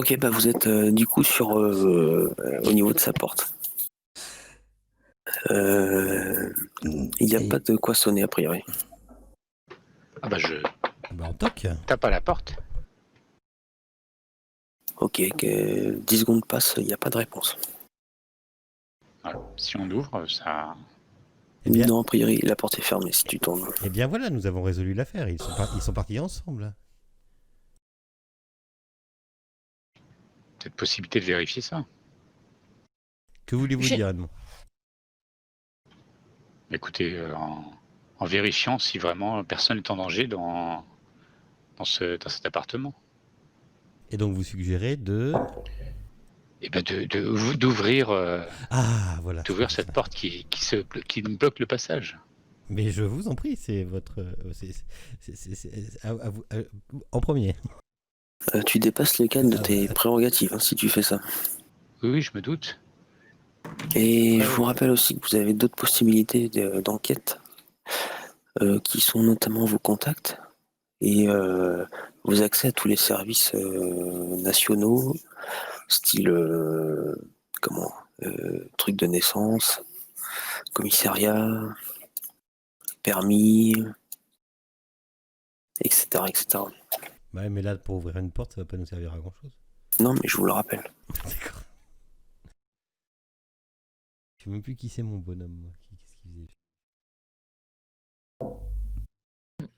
Ok, bah vous êtes du coup sur au niveau de sa porte. Il n'y a Et- pas de quoi sonner a priori. Ah bah je Bah, on toque. tape à la porte. Ok, 10 secondes passent, il n'y a pas de réponse. Voilà. Si on ouvre, ça... Eh bien, Non, a priori, la porte est fermée si tu tournes. eh bien voilà, nous avons résolu l'affaire. Ils sont partis ensemble. Peut-être possibilité de vérifier ça. Que voulez-vous dire, Edmond? Écoutez, en vérifiant si vraiment personne n'est en danger dans cet appartement. Et donc vous suggérez de... Et ben d'ouvrir Ah, voilà. d'ouvrir c'était cette ça. porte qui me bloque le passage. Mais je vous en prie, c'est votre... en premier. Tu dépasses le cadre de tes prérogatives si tu fais ça. Oui, je me doute. Et je vous rappelle aussi que vous avez d'autres possibilités d'enquête qui sont notamment vos contacts et vos accès à tous les services nationaux, style truc de naissance, commissariat, permis, etc., etc. Ouais, mais là, pour ouvrir une porte, ça va pas nous servir à grand-chose. Non, mais je vous le rappelle. D'accord. Je sais même plus qui c'est mon bonhomme, moi. Qu'est-ce qu'il faisait?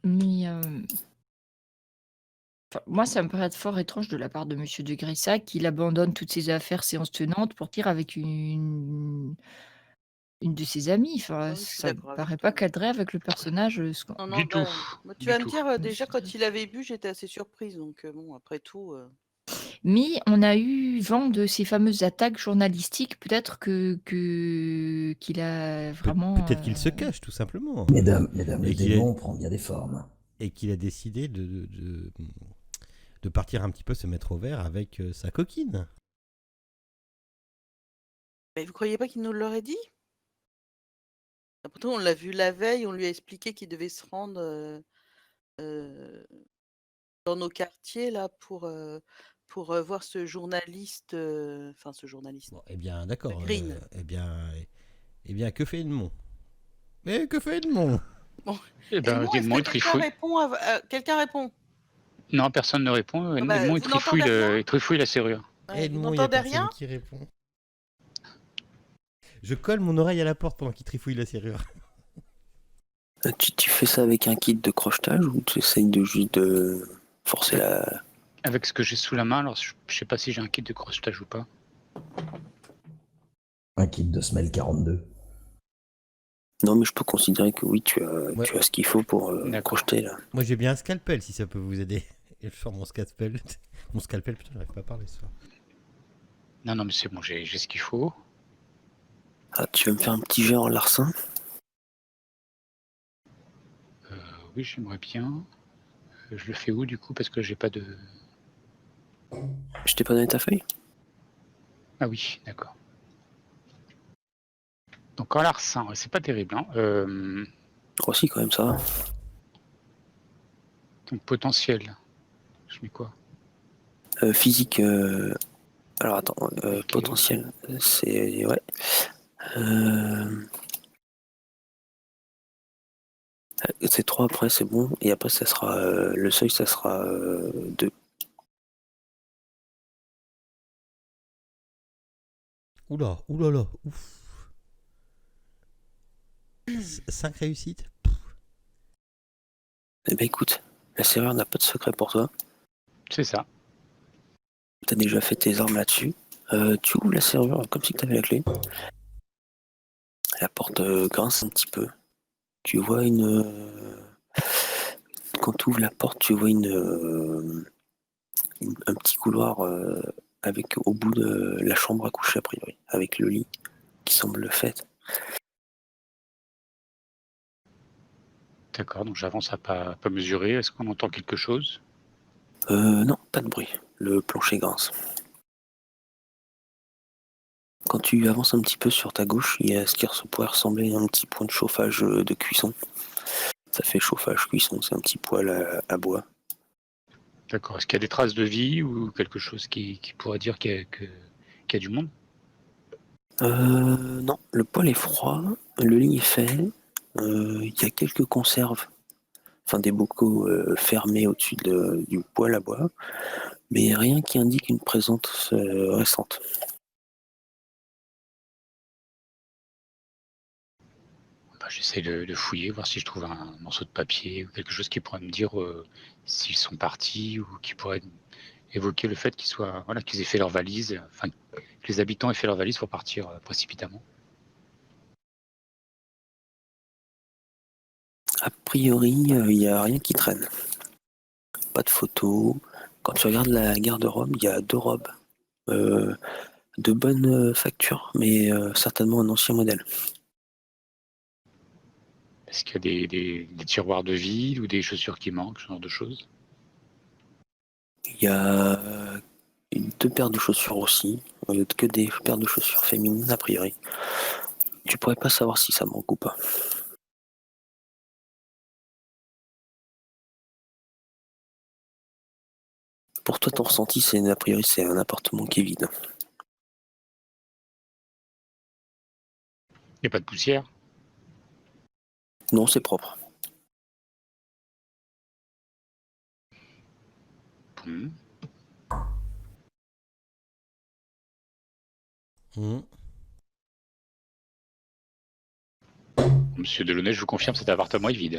Mais moi, ça me paraît être fort étrange de la part de Monsieur de Grissac qu'il abandonne toutes ses affaires séance tenante pour partir avec une de ses amies. Enfin, Oui, je suis ça me d'accord avec paraît toi. pas cadré avec le personnage. Non, non, Du tout. tu Du vas me tout. dire, déjà, quand il avait bu, j'étais assez surprise. Donc, bon, après tout. Mais on a eu vent de ces fameuses attaques journalistiques. Peut-être qu'il a vraiment. Peut-être qu'il se cache, tout simplement. Mesdames, le Et qu'il est- démon prend bien des formes. Et qu'il a décidé de partir un petit peu se mettre au vert avec sa coquine. Mais vous croyez pas qu'il nous l'aurait dit? Pourtant, on l'a vu la veille, on lui a expliqué qu'il devait se rendre dans nos quartiers là pour voir ce journaliste, enfin ce journaliste, Bon, eh bien, d'accord. Green. Eh bien, que fait Edmond? Mais que fait Edmond? Bon, Eh ben, Edmond, est-ce Edmond, que il quelqu'un trifouille. répond quelqu'un répond? Non, personne ne répond. Ah bah, Edmond, vous n'entendez rien? il trifouille la serrure. Ouais, vous Edmond, il n'y a n'entendez personne rien? qui répond. Je colle mon oreille à la porte pendant qu'il trifouille la serrure. Tu fais ça avec un kit de crochetage ou tu essayes de juste de forcer la... Avec ce que j'ai sous la main, alors je sais pas si j'ai un kit de crochetage ou pas. Un kit de Smell 42. Non, mais je peux considérer que oui, tu Ouais. as ce qu'il faut pour D'accord. crocheter là. Moi, j'ai bien un scalpel, si ça peut vous aider. Et je sors mon scalpel. Mon scalpel, putain, j'arrive pas à parler ce soir. Non, non, mais c'est bon, j'ai ce qu'il faut. Ah, tu veux me faire un petit jet en larcin? Oui, j'aimerais bien. Je le fais où du coup? Parce que j'ai pas de. Je t'ai pas donné ta feuille? Ah oui, d'accord. Donc en larcin, c'est pas terrible. Hein. Oh si, quand même, ça va. Donc potentiel. Je mets quoi? Physique... Alors attends, Ok. potentiel, c'est... Ouais. C'est 3 après, c'est bon. Et après, ça sera... le seuil, ça sera 2. Oula, oulala, ouf. 5 réussites. Eh ben écoute, la serrure n'a pas de secret pour toi. C'est ça. T'as déjà fait tes armes là-dessus. Tu ouvres la serrure comme si t'avais la clé. La porte grince un petit peu. Tu vois quand tu ouvres la porte, tu vois un petit couloir avec au bout de la chambre à coucher a priori, avec le lit qui semble fait. D'accord, donc j'avance à pas mesurer. Est-ce qu'on entend quelque chose? Non, pas de bruit. Le plancher grince. Quand tu avances un petit peu sur ta gauche, il y a ce qui pourrait ressembler à un petit point de chauffage de cuisson. Ça fait chauffage, cuisson, c'est un petit poêle à bois. D'accord. Est-ce qu'il y a des traces de vie ou quelque chose qui pourrait dire qu'il y a du monde? Non, le poêle est froid, le lit est fait, il y a quelques conserves, enfin des bocaux fermés au-dessus du poêle à bois, mais rien qui indique une présence récente. Bah, j'essaie de fouiller, voir si je trouve un morceau de papier ou quelque chose qui pourrait me dire s'ils sont partis ou qui pourrait évoquer le fait qu'ils aient fait leur valise, enfin que les habitants aient fait leur valise pour partir précipitamment. A priori, il n'y a rien qui traîne. Pas de photos. Quand tu regardes la garde-robe, il y a 2 robes de bonne facture, mais certainement un ancien modèle. Est-ce qu'il y a des tiroirs de vide ou des chaussures qui manquent, ce genre de choses? Il y a 2 paires de chaussures aussi, que des paires de chaussures féminines a priori. Tu pourrais pas savoir si ça manque ou pas. Pour toi, ton ressenti, a priori, c'est un appartement qui est vide. Il n'y a pas de poussière? Non, c'est propre. Bon. Mhm. Monsieur Delaunay, je vous confirme, cet appartement est vide.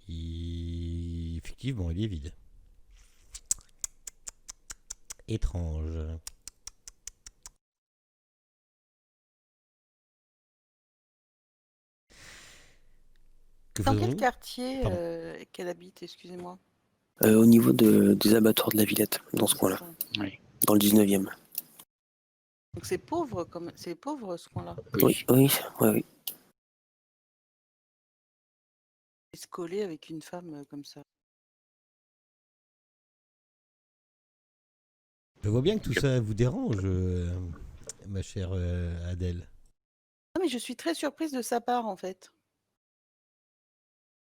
Effectivement, il est vide. Étrange. Que Dans quel faisons-nous? quartier Pardon. qu'elle habite, excusez-moi? Au niveau des abattoirs de la Villette, dans ce C'est coin-là, ça. Oui. dans le 19e. Donc c'est pauvre, c'est pauvre ce coin-là. Oui, oui, oui, oui. Se coller avec une femme comme ça. Je vois bien que tout ça vous dérange, ma chère Adèle. Non, mais je suis très surprise de sa part, en fait.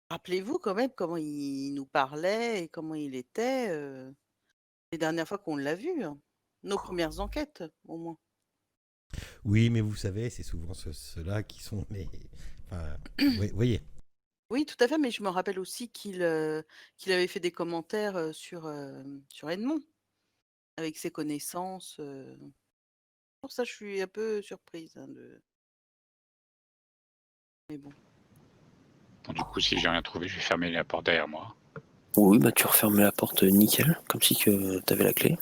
Rappelez-vous quand même comment il nous parlait et comment il était les dernières fois qu'on l'a vu. Hein. Nos premières enquêtes, au moins. Oui, mais vous savez, c'est souvent ceux-là qui sont les... Enfin, voyez. Oui, tout à fait, mais je me rappelle aussi qu'il avait fait des commentaires sur Edmond, avec ses connaissances. Pour ça, je suis un peu surprise. Hein, Mais bon. Bon, du coup, si j'ai rien trouvé, je vais fermer la porte derrière moi. Oui, bah tu refermes la porte nickel, comme si que t'avais la clé.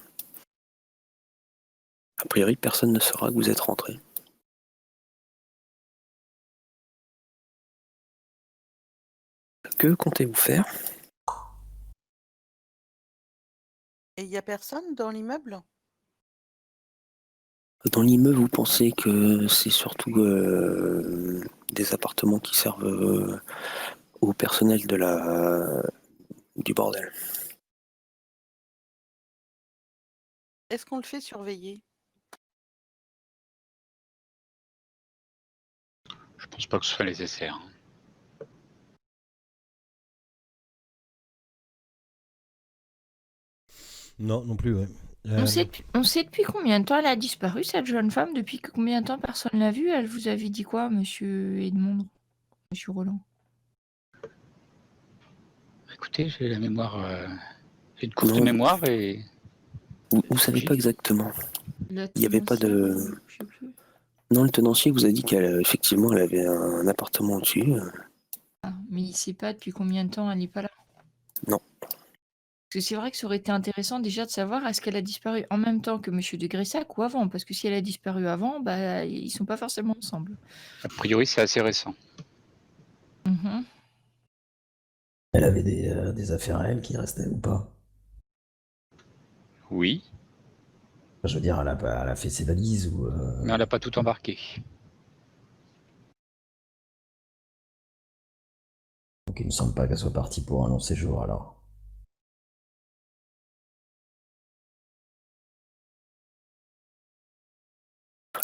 A priori, personne ne saura que vous êtes rentré. Que comptez-vous faire? Et il n'y a personne dans l'immeuble? Dans l'immeuble, vous pensez que c'est surtout des appartements qui servent au personnel du bordel. Est-ce qu'on le fait surveiller? Je pense pas que ce soit nécessaire. Non, non plus, ouais. On sait depuis combien de temps elle a disparu, cette jeune femme? Depuis combien de temps personne l'a vue? Elle vous avait dit quoi, monsieur Edmond, monsieur Roland? Écoutez, j'ai la mémoire, j'ai une courte Non, mémoire et vous savez pas exactement. La Il n'y avait pas tenancière, de... je sais plus. Non, le tenancier vous a dit qu'effectivement, elle avait un appartement au-dessus. Ah, mais il sait pas depuis combien de temps elle n'est pas là. Non. Parce que c'est vrai que ça aurait été intéressant déjà de savoir est-ce qu'elle a disparu en même temps que monsieur de Gressac ou avant. Parce que si elle a disparu avant, bah, ils sont pas forcément ensemble. a priori, c'est assez récent. Mhm. Elle avait des affaires à elle qui restaient ou pas? Oui, Je veux dire, elle a fait ses valises ou... mais on n'a pas tout embarqué. Donc il me semble pas qu'elle soit partie pour un long séjour alors.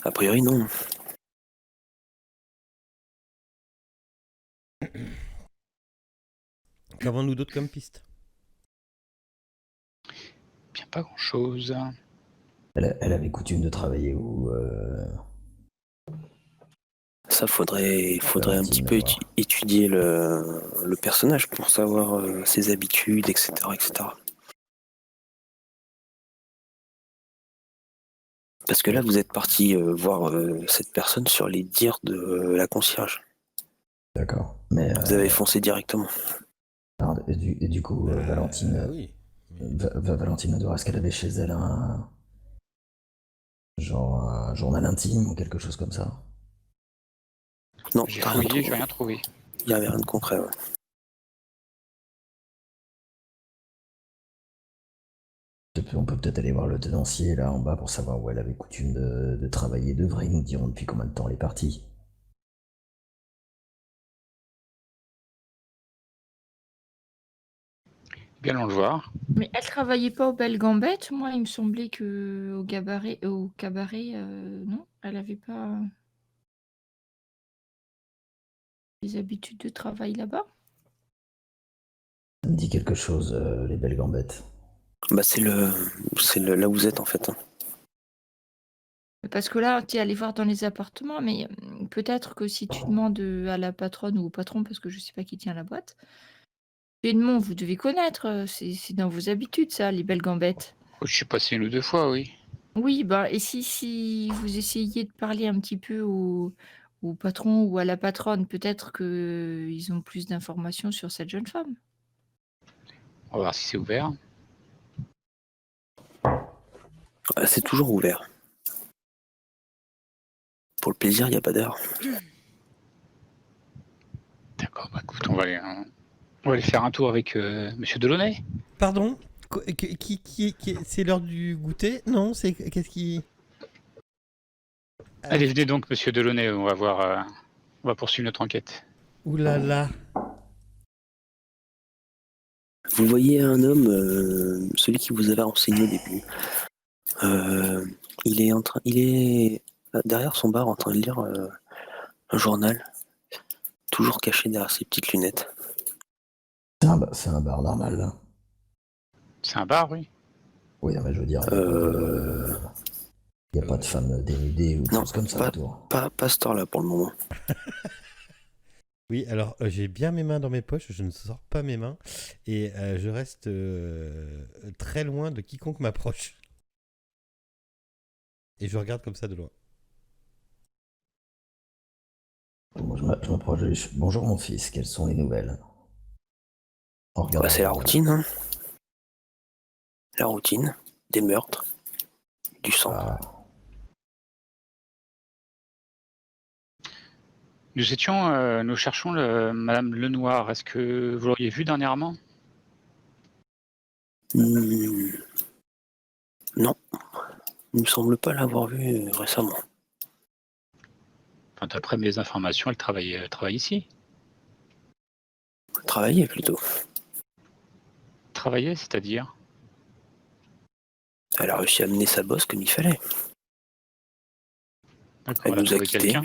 A priori, non. Qu'avons-nous d'autre comme piste? Bien, pas grand-chose. Elle avait coutume de travailler où Ça, faudrait un petit Valentine, peu voir. étudier le personnage pour savoir ses habitudes, etc., etc. Parce que là, vous êtes parti voir cette personne sur les dires de la concierge. D'accord. Mais Vous avez foncé directement. alors, et du coup, Valentine, Oui. Valentine Adora, est-ce qu'elle avait chez elle un journal intime ou quelque chose comme ça? Non, J'ai t'as rien fouillé, j'ai trouvé. rien trouvé. Il n'y avait rien de concret. Ouais. On peut peut-être aller voir le tenancier là en bas pour savoir où elle avait coutume de travailler. Devrait nous diront depuis combien de temps elle est partie. Bien allons le voir. Mais elle travaillait pas aux Belles Gambettes? Moi, il me semblait que au cabaret, non, elle avait pas les habitudes de travail là-bas. Ça me dit quelque chose, les belles gambettes. Bah, c'est là où vous êtes en fait. Hein. Parce que là, tu es allé voir dans les appartements, mais peut-être que si tu demandes à la patronne ou au patron, parce que je sais pas qui tient la boîte, Edmond, vous devez connaître, c'est dans vos habitudes, ça, les Belles Gambettes. Oh, je suis passé 1 ou 2 fois, oui. Oui, bah, et si vous essayez de parler un petit peu au patron ou à la patronne, peut-être qu'ils ont plus d'informations sur cette jeune femme. On va voir si c'est ouvert. Ah, c'est toujours ouvert. Pour le plaisir, il n'y a pas d'heure. D'accord, bah écoute, on va aller faire un tour avec Monsieur Delaunay. Pardon. C'est l'heure du goûter? Non, c'est qu'est-ce qui. Allez, venez donc, Monsieur Delaunay, on va poursuivre notre enquête. Ouh là là. Vous voyez un homme, celui qui vous avait renseigné au début. Il est derrière son bar en train de lire un journal, toujours caché derrière ses petites lunettes. C'est un bar normal là. C'est un bar, oui. Oui, non, mais je veux dire, il n'y a pas de femmes dénudées ou de Non, choses comme ça autour. Pas à cette heure-là pour le moment. Oui, alors j'ai bien mes mains dans mes poches, je ne sors pas mes mains et je reste très loin de quiconque m'approche. Et je regarde comme ça de loin. Moi, je m'approche de lui. Bonjour mon fils, quelles sont les nouvelles? En regardant Bah, c'est la le journal. routine. Hein. La routine. Des meurtres. Du sang. Ah, Nous cherchons Madame Lenoir. Est-ce que vous l'auriez vue dernièrement? Non. Il me semble pas l'avoir vu récemment. Enfin, d'après mes informations, elle travaille ici. Travailler plutôt. Travailler, c'est-à-dire? Elle a réussi à mener sa bosse comme il fallait. D'accord, Elle elle a nous a trouvé quittés. quelqu'un.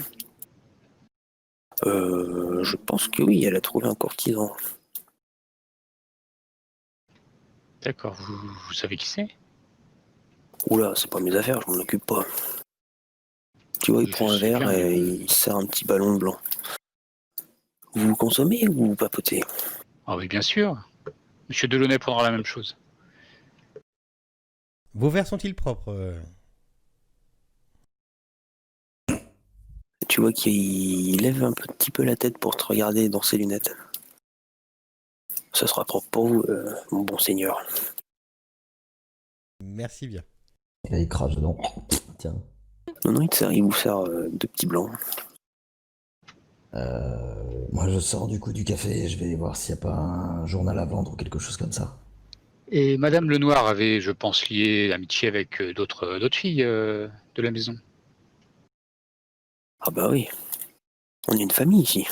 Je pense que oui, elle a trouvé un courtisan. D'accord, vous savez qui c'est? Oula, c'est pas mes affaires, je m'en occupe pas. Tu vois, il Je prend un sais verre bien, et mais il sert un petit ballon blanc. Vous consommez ou vous papotez? Ah oui, bien sûr. Monsieur Delaunay prendra la même chose. Vos verres sont-ils propres? Tu vois qu'il lève un petit peu la tête pour te regarder dans ses lunettes. Ça sera propre pour vous, mon bon seigneur. Merci bien. et là, il crache dedans. Tiens. Non, il vous sert 2 petits blancs. Moi, je sors du coup du café et je vais voir s'il n'y a pas un journal à vendre ou quelque chose comme ça. Et Madame Lenoir avait, je pense, lié amitié avec d'autres filles de la maison. Ah bah oui, on est une famille ici.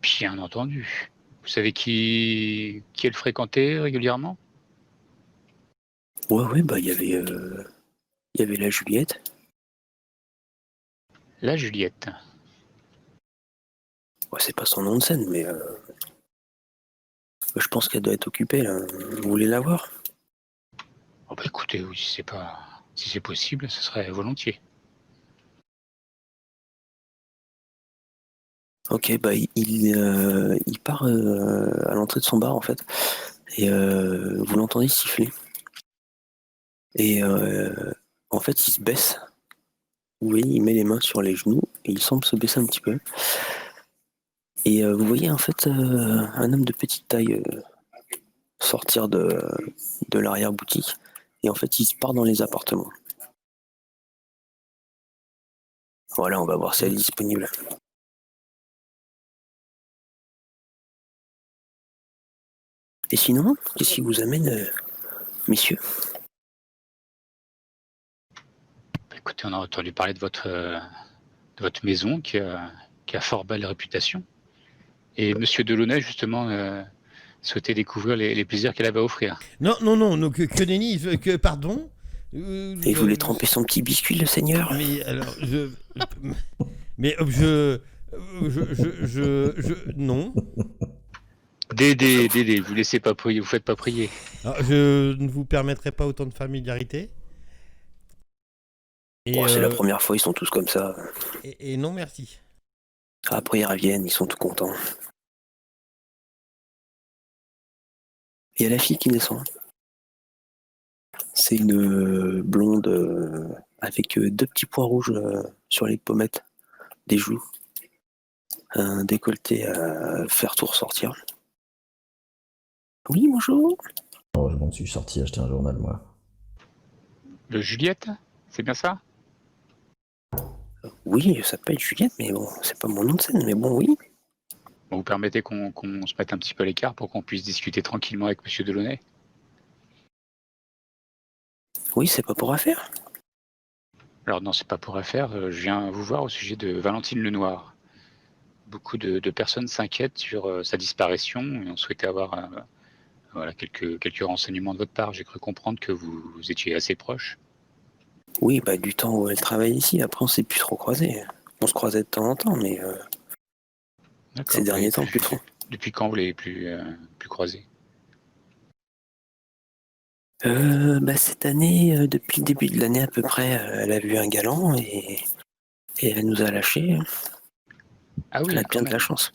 Bien entendu. Vous savez qui elle fréquentait régulièrement? Ouais, bah il y avait la Juliette. La Juliette. Ouais, c'est pas son nom de scène, mais je pense qu'elle doit être occupée là. Vous voulez la voir? Écoutez, oui, si c'est possible, ce serait volontiers. Ok, bah il part à l'entrée de son bar en fait, et vous l'entendez siffler. Et en fait, il se baisse. Vous voyez, il met les mains sur les genoux et il semble se baisser un petit peu. Et vous voyez en fait un homme de petite taille sortir de l'arrière-boutique. Et en fait, il se part dans les appartements. Voilà, on va voir si elle est disponible. Et sinon, qu'est-ce qui vous amène, messieurs? Écoutez, on a entendu parler de votre maison qui a fort belle réputation. Et Monsieur Delaunay, justement, souhaitait découvrir les plaisirs qu'elle avait à offrir. Non, que nenni, pardon. Et vous voulez tremper son petit biscuit, le seigneur? Mais alors, non. Dédé, vous laissez pas prier, vous faites pas prier. Alors, je ne vous permettrai pas autant de familiarité. Et, Oh, c'est la première fois, ils sont tous comme ça. Et non, merci. Après, ils reviennent, ils sont tout contents. Il y a la fille qui descend. C'est une blonde avec 2 petits points rouges sur les pommettes des joues. Un décolleté à faire tout ressortir. Oui, bonjour. Oh, je m'en suis sorti acheter un journal, moi. Le Juliette, c'est bien ça? Oui, ça s'appelle Juliette, mais bon, c'est pas mon nom de scène, mais bon, oui. Bon, vous permettez qu'on se mette un petit peu à l'écart pour qu'on puisse discuter tranquillement avec Monsieur Delaunay? Oui, c'est pas pour affaire. Alors non, c'est pas pour affaire. Je viens vous voir au sujet de Valentine Lenoir. Beaucoup de personnes s'inquiètent sur sa disparition et on souhaitait avoir voilà, quelques renseignements de votre part. J'ai cru comprendre que vous étiez assez proche. Oui, bah du temps où elle travaille ici, après on s'est plus trop croisés. On se croisait de temps en temps, mais D'accord. ces derniers temps, plus trop. Depuis quand vous l'avez plus croisé? Bah cette année, depuis le début de l'année à peu près, elle a vu un galant et elle nous a lâchés. Ah oui, Elle a quand bien de la même. chance.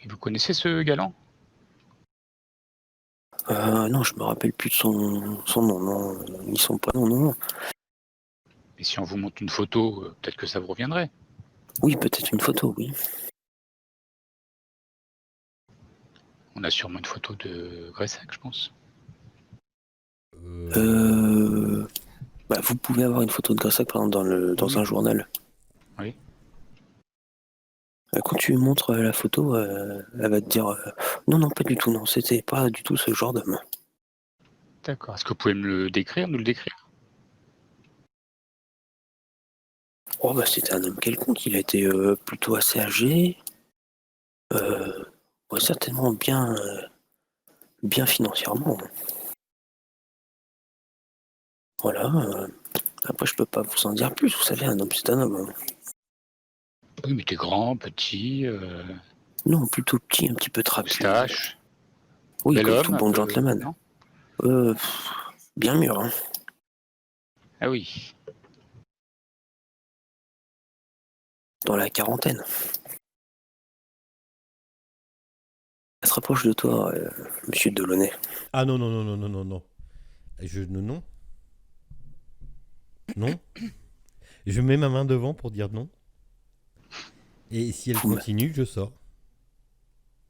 Et vous connaissez ce galant? Non, je me rappelle plus de son nom, non, ni son prénom, non. Et si on vous montre une photo, peut-être que ça vous reviendrait. Oui, peut-être une photo, oui. On a sûrement une photo de Gressac, je pense. Bah, vous pouvez avoir une photo de Gressac, par exemple, dans un journal. Oui. Quand tu lui montres la photo, elle va te dire non, pas du tout, non, c'était pas du tout ce genre d'homme. D'accord. Est-ce que vous pouvez nous le décrire? Oh, bah, c'était un homme quelconque, il a été plutôt assez âgé, ouais, certainement bien financièrement. Voilà. Après, je peux pas vous en dire plus, vous savez, un homme, c'est un homme. Oui, mais t'es grand, petit, Non, plutôt petit, un petit peu trapu. moustache. Oui, Bel comme homme, tout un bon peu, gentleman. non? Bien mûr, hein. Ah oui. Dans la quarantaine. Elle se rapproche de toi, monsieur Delaunay. Ah non. Non. Non. Je mets ma main devant pour dire non. Et si elle continue, je sors.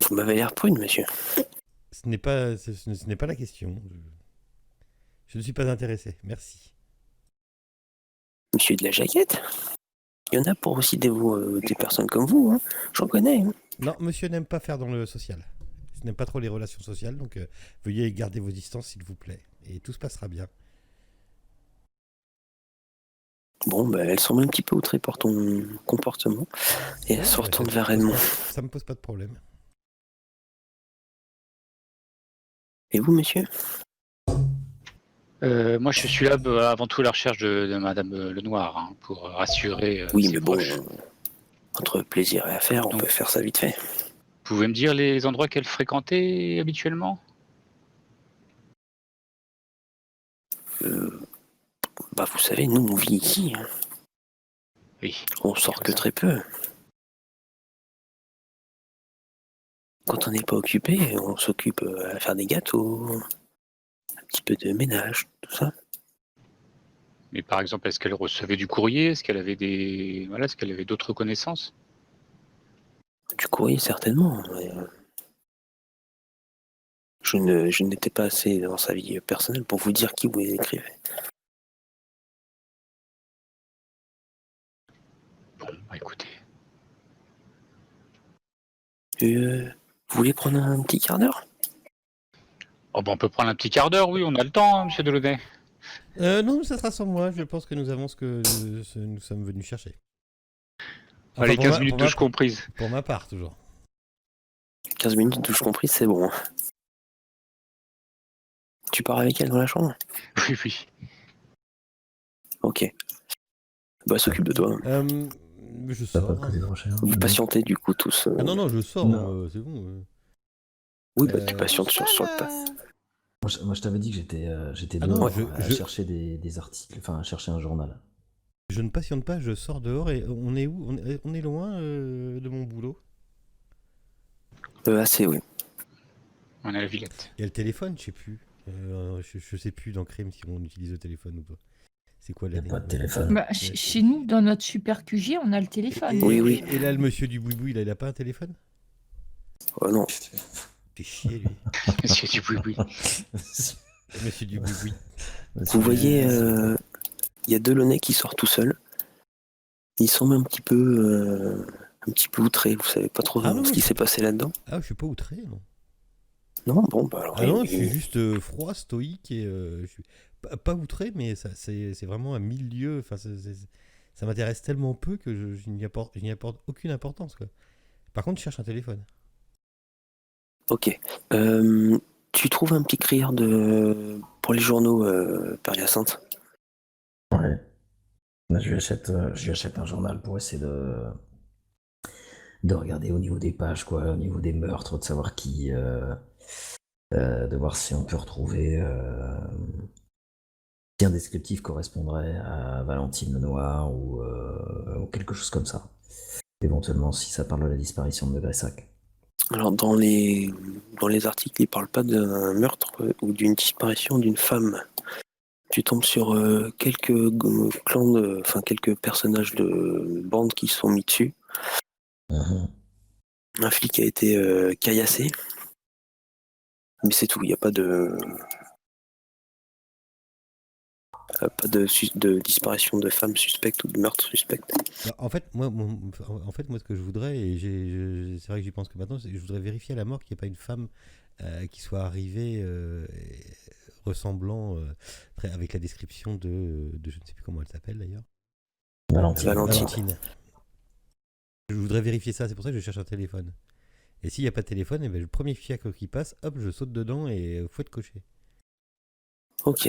Vous m'avez l'air prune, monsieur. Ce n'est pas la question. Je ne suis pas intéressé. Merci. Monsieur de la jaquette? Il y en a pour aussi des personnes comme vous, hein. J'en connais. Hein. Non, monsieur n'aime pas faire dans le social. Je n'aime pas trop les relations sociales, donc veuillez garder vos distances, s'il vous plaît. Et tout se passera bien. Bon, bah, elle semble un petit peu outrée par ton comportement. Et elle se retourne vers Edmond. Ça me pose pas de problème. Et vous, monsieur? Moi, je suis là avant tout à la recherche de Madame Lenoir, hein, pour rassurer oui, ses mais bon, proches. entre plaisir et affaire, on peut faire ça vite fait. Vous pouvez me dire les endroits qu'elle fréquentait habituellement? Vous savez, nous, on vit ici. Hein. Oui. On sort que très peu. Quand on n'est pas occupé, on s'occupe à faire des gâteaux, un petit peu de ménage, tout ça. Mais par exemple, est-ce qu'elle recevait du courrier? Est-ce qu'elle avait des, voilà, est-ce qu'elle avait d'autres connaissances? Du courrier, certainement. Mais, je n'étais pas assez dans sa vie personnelle pour vous dire qui vous écrivait. Bon, écoutez. Vous voulez prendre un petit quart d'heure? Oh, on peut prendre un petit quart d'heure, oui, on a le temps, hein, monsieur Delaunay. Non, ça sera sans moi. Je pense que nous avons ce que nous sommes venus chercher. Enfin, Allez, pour 15 ma- minutes pour de ma- douche comprises. Pour ma part, toujours. 15 minutes de douche comprise, c'est bon. Tu pars avec elle dans la chambre? Oui, oui. Ok. S'occupe de toi. Je Ça va pas sors. coûter trop cher. Vous patientez du coup tous. Ah non, je sors. Non. C'est bon. Oui, tu Tout patientes sur seul, le pass. Moi, je t'avais dit que j'étais Ah non, dehors je- à je- chercher des articles, enfin à chercher un journal. Je ne patiente pas, je sors dehors et on est où? On est loin de mon boulot. Assez, oui. On est à la Villette. Il y a le téléphone, je sais plus. Je sais plus dans Crime si on utilise le téléphone ou pas. C'est quoi Il n'y a l'année? pas de téléphone. Bah, chez nous, dans notre super QG, on a le téléphone. Oui, oui. Et là, le monsieur du boui-boui, il a pas un téléphone? Oh non. Fait chier, lui. Monsieur du oui, oui. Le monsieur du boui-boui. Vous voyez, il y a Delaunay qui sort tout seul. Il semble un petit peu outré. Vous savez pas trop Ah non, ce qui je- s'est passé là-dedans? Ah, je suis pas outré, non. Non, bon, alors. Ah non, je suis juste froid, stoïque et je suis pas outré, mais c'est vraiment à 1000 lieues. Enfin, ça m'intéresse tellement peu que je n'y apporte aucune importance, quoi. Par contre, je cherche un téléphone. Ok. Tu trouves un petit crieur pour les journaux, Père Hyacinthe? Ouais. Là, je lui achète un journal pour essayer de regarder au niveau des pages, quoi, au niveau des meurtres, de savoir qui, de voir si on peut retrouver si un descriptif correspondrait à Valentine Lenoir ou quelque chose comme ça. Éventuellement, si ça parle de la disparition de Gressac. Alors, dans les articles, ils parlent pas d'un meurtre ou d'une disparition d'une femme. Tu tombes sur quelques clans, quelques personnages de bandes qui se sont mis dessus. Mhm. Un flic a été caillassé. Mais c'est tout, il n'y a pas de de disparition de femmes suspectes ou de meurtre suspect. Bah, en fait, moi, ce que je voudrais, et c'est vrai que j'y pense que maintenant, c'est que je voudrais vérifier à la mort qu'il n'y ait pas une femme qui soit arrivée ressemblant, avec la description de je ne sais plus comment elle s'appelle d'ailleurs. Valentine. Je voudrais vérifier ça, c'est pour ça que je cherche un téléphone. Et s'il n'y a pas de téléphone, eh ben, le premier fiacre qui passe, hop, je saute dedans et fouette cocher. Ok.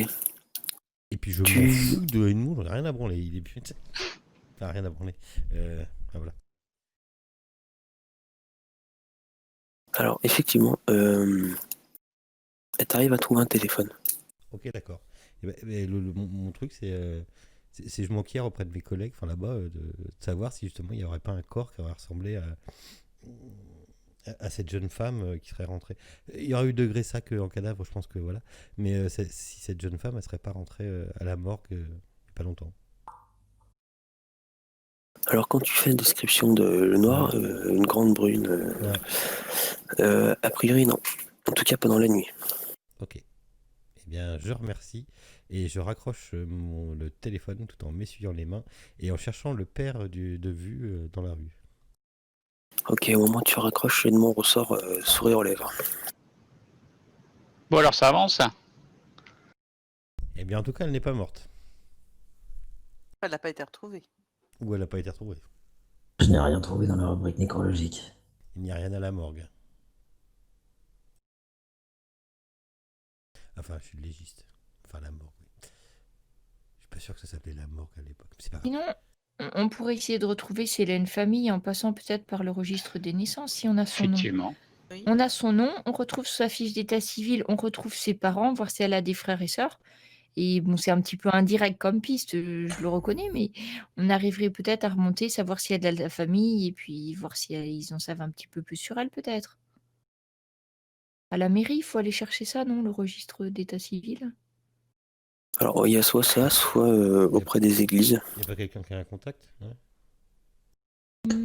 Et puis je m'en fous de Edmond, j'en ai rien à branler. Il est putain. Enfin, rien à branler. Voilà. Alors, effectivement, t'arrives à trouver un téléphone. Ok, d'accord. Et mon truc, c'est je m'enquière auprès de mes collègues, enfin là-bas, de savoir si justement il n'y aurait pas un corps qui aurait ressemblé à cette jeune femme qui serait rentrée. Il y aurait eu de Gressac en cadavre, je pense que voilà. Mais si cette jeune femme, elle serait pas rentrée à la morgue il n'y a pas longtemps. Alors, quand tu fais une description de Lenoir, une grande brune, a priori, non. En tout cas, pas dans la nuit. Ok. Eh bien, je remercie et je raccroche le téléphone tout en m'essuyant les mains et en cherchant le père de vue dans la rue. Ok, au moment où tu raccroches, Edmond ressort sourire aux lèvres. Bon, alors ça avance. Eh bien, en tout cas, elle n'est pas morte. Elle n'a pas été retrouvée. Ou elle n'a pas été retrouvée. Je n'ai rien trouvé dans la rubrique nécrologique. Il n'y a rien à la morgue. Enfin, je suis légiste. Enfin, la morgue, oui. Je suis pas sûr que ça s'appelait la morgue à l'époque. C'est pas grave. Sinon, on pourrait essayer de retrouver Célène Famille en passant peut-être par le registre des naissances, si on a son nom. Effectivement. Oui. On a son nom, on retrouve sa fiche d'état civil, on retrouve ses parents, voir si elle a des frères et sœurs. Et bon, c'est un petit peu indirect comme piste, je le reconnais, mais on arriverait peut-être à remonter, savoir s'il y a de la famille et puis voir si ils en savent un petit peu plus sur elle peut-être. À la mairie, il faut aller chercher ça, non? Le registre d'état civil? Alors, il y a soit ça, soit auprès des églises. Il n'y a pas quelqu'un qui a un contact? Ouais.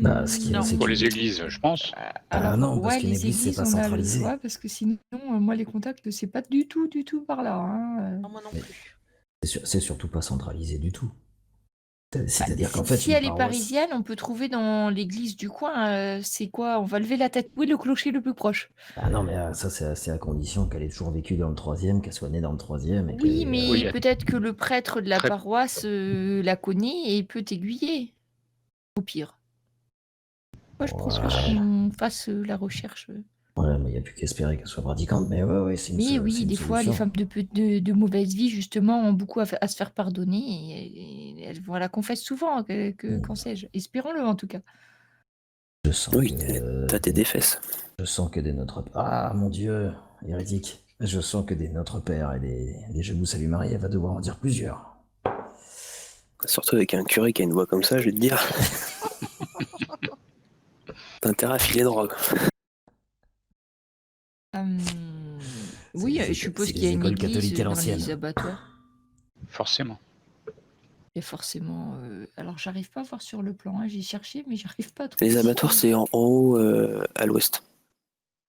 Bah, ce qui est, Non. c'est Pour que- les églises, je pense. Alors, non, parce ouais, qu'une les église, c'est églises, pas on a le centralisé. choix parce que sinon, moi, les contacts, c'est pas du tout par là, hein. Non, moi non Mais- plus. C'est surtout pas centralisé du tout. Bah, C'est-à-dire qu'en fait, si une elle est paroisse- parisienne, on peut trouver dans l'église du coin, c'est quoi? On va lever la tête. Où est le clocher le plus proche? Ah non, mais ça, c'est à condition qu'elle ait toujours vécu dans le 3e, qu'elle soit née dans le 3e. Et Oui, qu'elle ait, mais Oui, peut-être que le prêtre de la très- paroisse la connaît et peut t'aiguiller, au pire. Moi, je propose Ouais. qu'on fasse la recherche. Ouais, mais il n'y a plus qu'à espérer qu'elle soit pratiquante. Mais ouais, c'est une Mais c'est oui, une des fois, les solution. femmes de mauvaise vie, justement, ont beaucoup à se faire pardonner et elles vont à la confesse souvent, qu'en sais-je. Espérons-le, en tout cas. Je sens Oui, que... t'as des fesses. Je sens que des Notre... Ah, mon Dieu, hérétique. Je sens que des Notre Père et des Je vous salue Marie, elle va devoir en dire plusieurs. Surtout avec un curé qui a une voix comme ça, je vais te dire. T'as intérêt à filer droit. Oui, C'est- je suppose c'est qu'il y a les une écoles église catholiques à dans l'ancienne. les abattoirs. Forcément. Il y a forcément. Alors, j'arrive pas à voir sur le plan, hein, j'ai cherché, mais j'arrive pas à trouver. Les abattoirs, c'est en haut à l'ouest,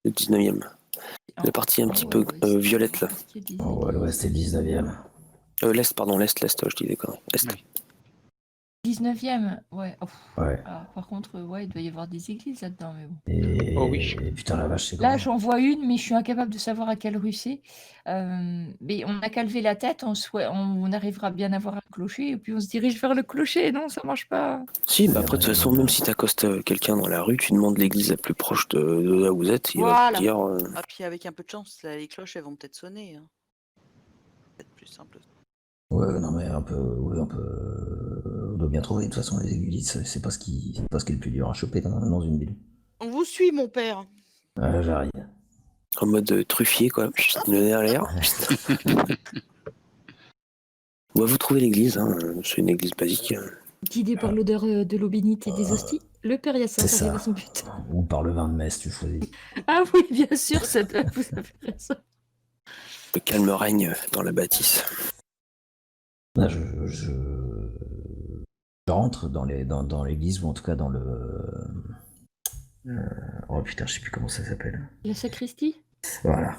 le 19e. La partie un petit peu violette, là. Oh, ouais, l'ouest, c'est le 19e. L'est, pardon, l'est, je dis des conneries. Est. Oui. 19e, ouais. Oh, Ouais. ah, par contre, ouais, il doit y avoir des églises là-dedans, mais bon. Et... Oh oui. et putain, la vache, c'est Là, grand. j'en vois une, mais je suis incapable de savoir à quelle rue c'est. Mais on n'a qu'à lever la tête, on arrivera bien à voir un clocher, et puis on se dirige vers le clocher. Non, ça marche pas. Si, bah après, de toute façon, même si t'accostes quelqu'un dans la rue, tu demandes l'église la plus proche de là où vous êtes, il va Voilà. te dire. Ah, puis avec un peu de chance, là, les cloches, elles vont peut-être sonner. Hein. Peut-être plus simple. Ouais, non, mais un peu... On doit bien trouver. De toute façon, les églises, c'est pas ce qui est le plus dur à choper dans une ville. On vous suit, mon père. J'arrive. En mode truffier, quoi. Chut, le nez à l'air. Bah, vous trouvez l'église, hein. C'est une église basique. Guidé par l'odeur de l'eau bénite et des hosties, le père Yassin C'est arrive ça. à son but. Ou par le vin de messe, tu choisis. Ah oui, bien sûr, vous avez raison. Le calme règne dans la bâtisse. Là, je rentre dans l'église, ou en tout cas dans le... Oh putain, je sais plus comment ça s'appelle. La sacristie? Voilà.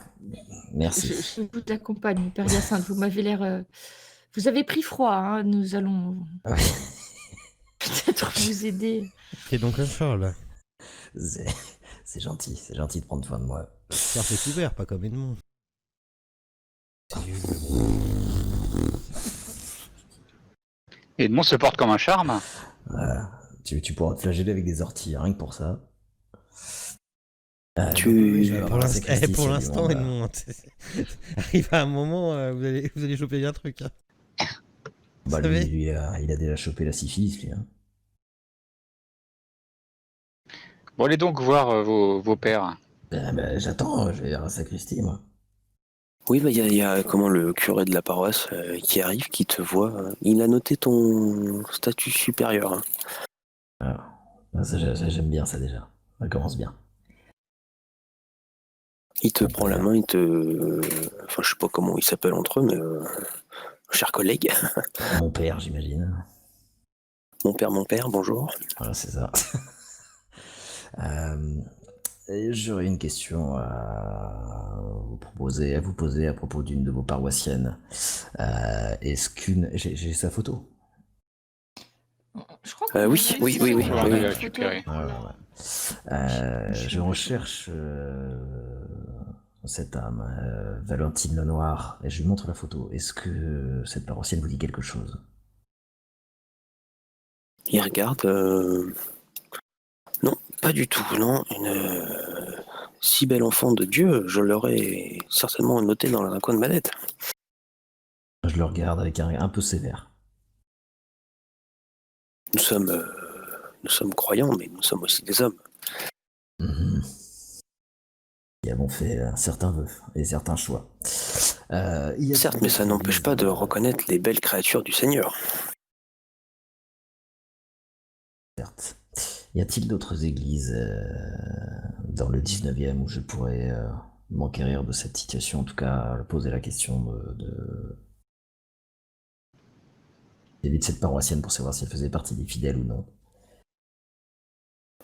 Merci. Je vous accompagne, père Yassin, vous m'avez l'air... Vous avez pris froid, hein, nous allons Ouais. peut-être vous aider. T'es donc un chat, là. C'est gentil de prendre soin de moi. Car c'est couvert, pas comme Edmond. Edmond se porte comme un charme. Voilà. Tu pourras te flageller avec des orties, rien que pour ça. Tu- je vais Pour avoir la l'instant, sacristie, pour c'est du l'instant, monde, là. Edmond, arrive à un moment, vous allez choper un truc. Hein. Bah, Vous savez. lui, il a déjà chopé la syphilis, lui. Hein. Bon, allez donc voir vos pères. J'attends, je vais vers la sacristie, moi. Oui, bah, il y a comment le curé de la paroisse qui arrive, qui te voit. Il a noté ton statut supérieur. Hein. Alors, ça, j'aime bien ça déjà. Ça commence bien. Il te prend la main, il te. Enfin, je sais pas comment ils s'appellent entre eux, mais. Cher collègue. Mon père, j'imagine. Mon père, bonjour. Voilà, c'est ça. J'aurais une question à vous poser à propos d'une de vos paroissiennes. Est-ce qu'une... J'ai sa photo. Je crois qu'on Oui, a réussi oui, à oui, avoir On oui, va la les photo. récupérer. Je recherche cette âme, Valentine Lenoir, et je lui montre la photo. Est-ce que cette paroissienne vous dit quelque chose? Il regarde. Non, pas du tout. Non, une si belle enfant de Dieu, je l'aurais certainement noté dans un coin de ma tête. Je le regarde avec un peu sévère. Nous sommes croyants, mais nous sommes aussi des hommes. Mhm. Qui avons fait certains vœux et certains choix. Y a-t-il Certes, mais ça d'autres n'empêche pas de églises, reconnaître les belles créatures du Seigneur. certes. Y a-t-il d'autres églises dans le 19e où je pourrais m'enquérir de cette situation, en tout cas poser la question vis-à-vis de cette paroissienne pour savoir si elle faisait partie des fidèles ou non.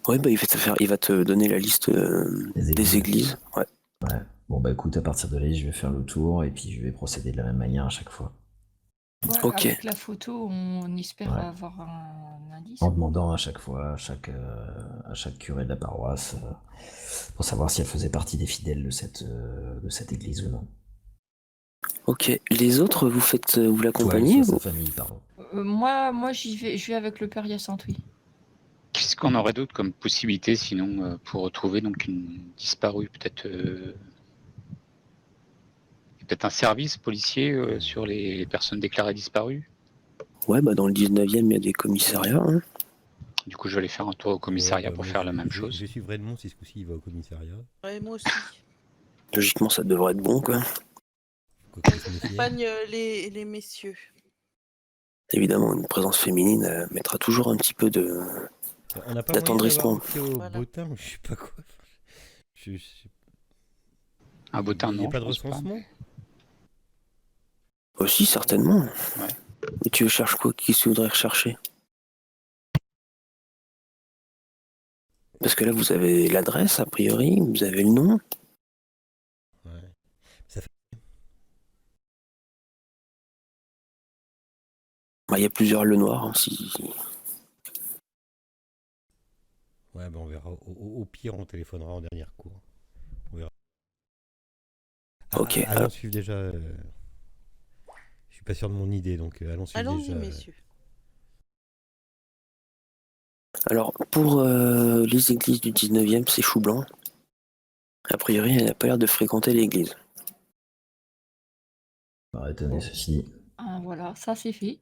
Ouais, bah, il va te donner la liste des églises. Ouais. Ouais. Bon bah écoute, à partir de là, je vais faire le tour et puis je vais procéder de la même manière à chaque fois. Ouais, Ok. avec la photo, on espère Ouais. avoir un indice. En demandant à chaque fois, à chaque curé de la paroisse, pour savoir si elle faisait partie des fidèles de cette église ou non. Ok. Les autres, vous Toi, l'accompagnez sur ou... sa famille, pardon. Moi je vais avec le père Hyacinthe, oui. Qu'est-ce qu'on aurait d'autre comme possibilité sinon pour retrouver donc une disparue peut-être peut-être un service policier sur les personnes déclarées disparues. Ouais, bah dans le 19e, il y a des commissariats. Hein. Du coup, je vais aller faire un tour au commissariat Ouais, bah, pour moi, faire la même je chose. suivrai Edmond si ce coup-ci il va au commissariat. Ouais, moi aussi. Logiquement, ça devrait être bon, quoi. Faut qu'on se méfie. J'accompagne les messieurs. Évidemment, une présence féminine mettra toujours un petit peu de... On n'a pas moyen d'avoir D'attendrissement. un Théo Voilà. Botin ou je sais pas quoi. Un bottin, Il n'y a non, pas je de pense pas. recensement. Aussi, certainement. Ouais. Mais tu cherches quoi? Qui se voudrait rechercher? Parce que là, vous avez l'adresse, a priori, vous avez le nom. Ouais. Ça fait... Bah, il y a plusieurs Le Noir. Hein, Ouais, bah on verra. Au pire, on téléphonera en dernier recours. On verra. Ok, Allons alors- suivre déjà. Je suis pas sûr de mon idée, donc allons suivre Allons-y, déjà. messieurs. Alors, pour les églises du 19e, c'est Chou Blanc. A priori, elle n'a pas l'air de fréquenter l'église. Bah, étonné, ceci dit. Ah, voilà, ça c'est fait.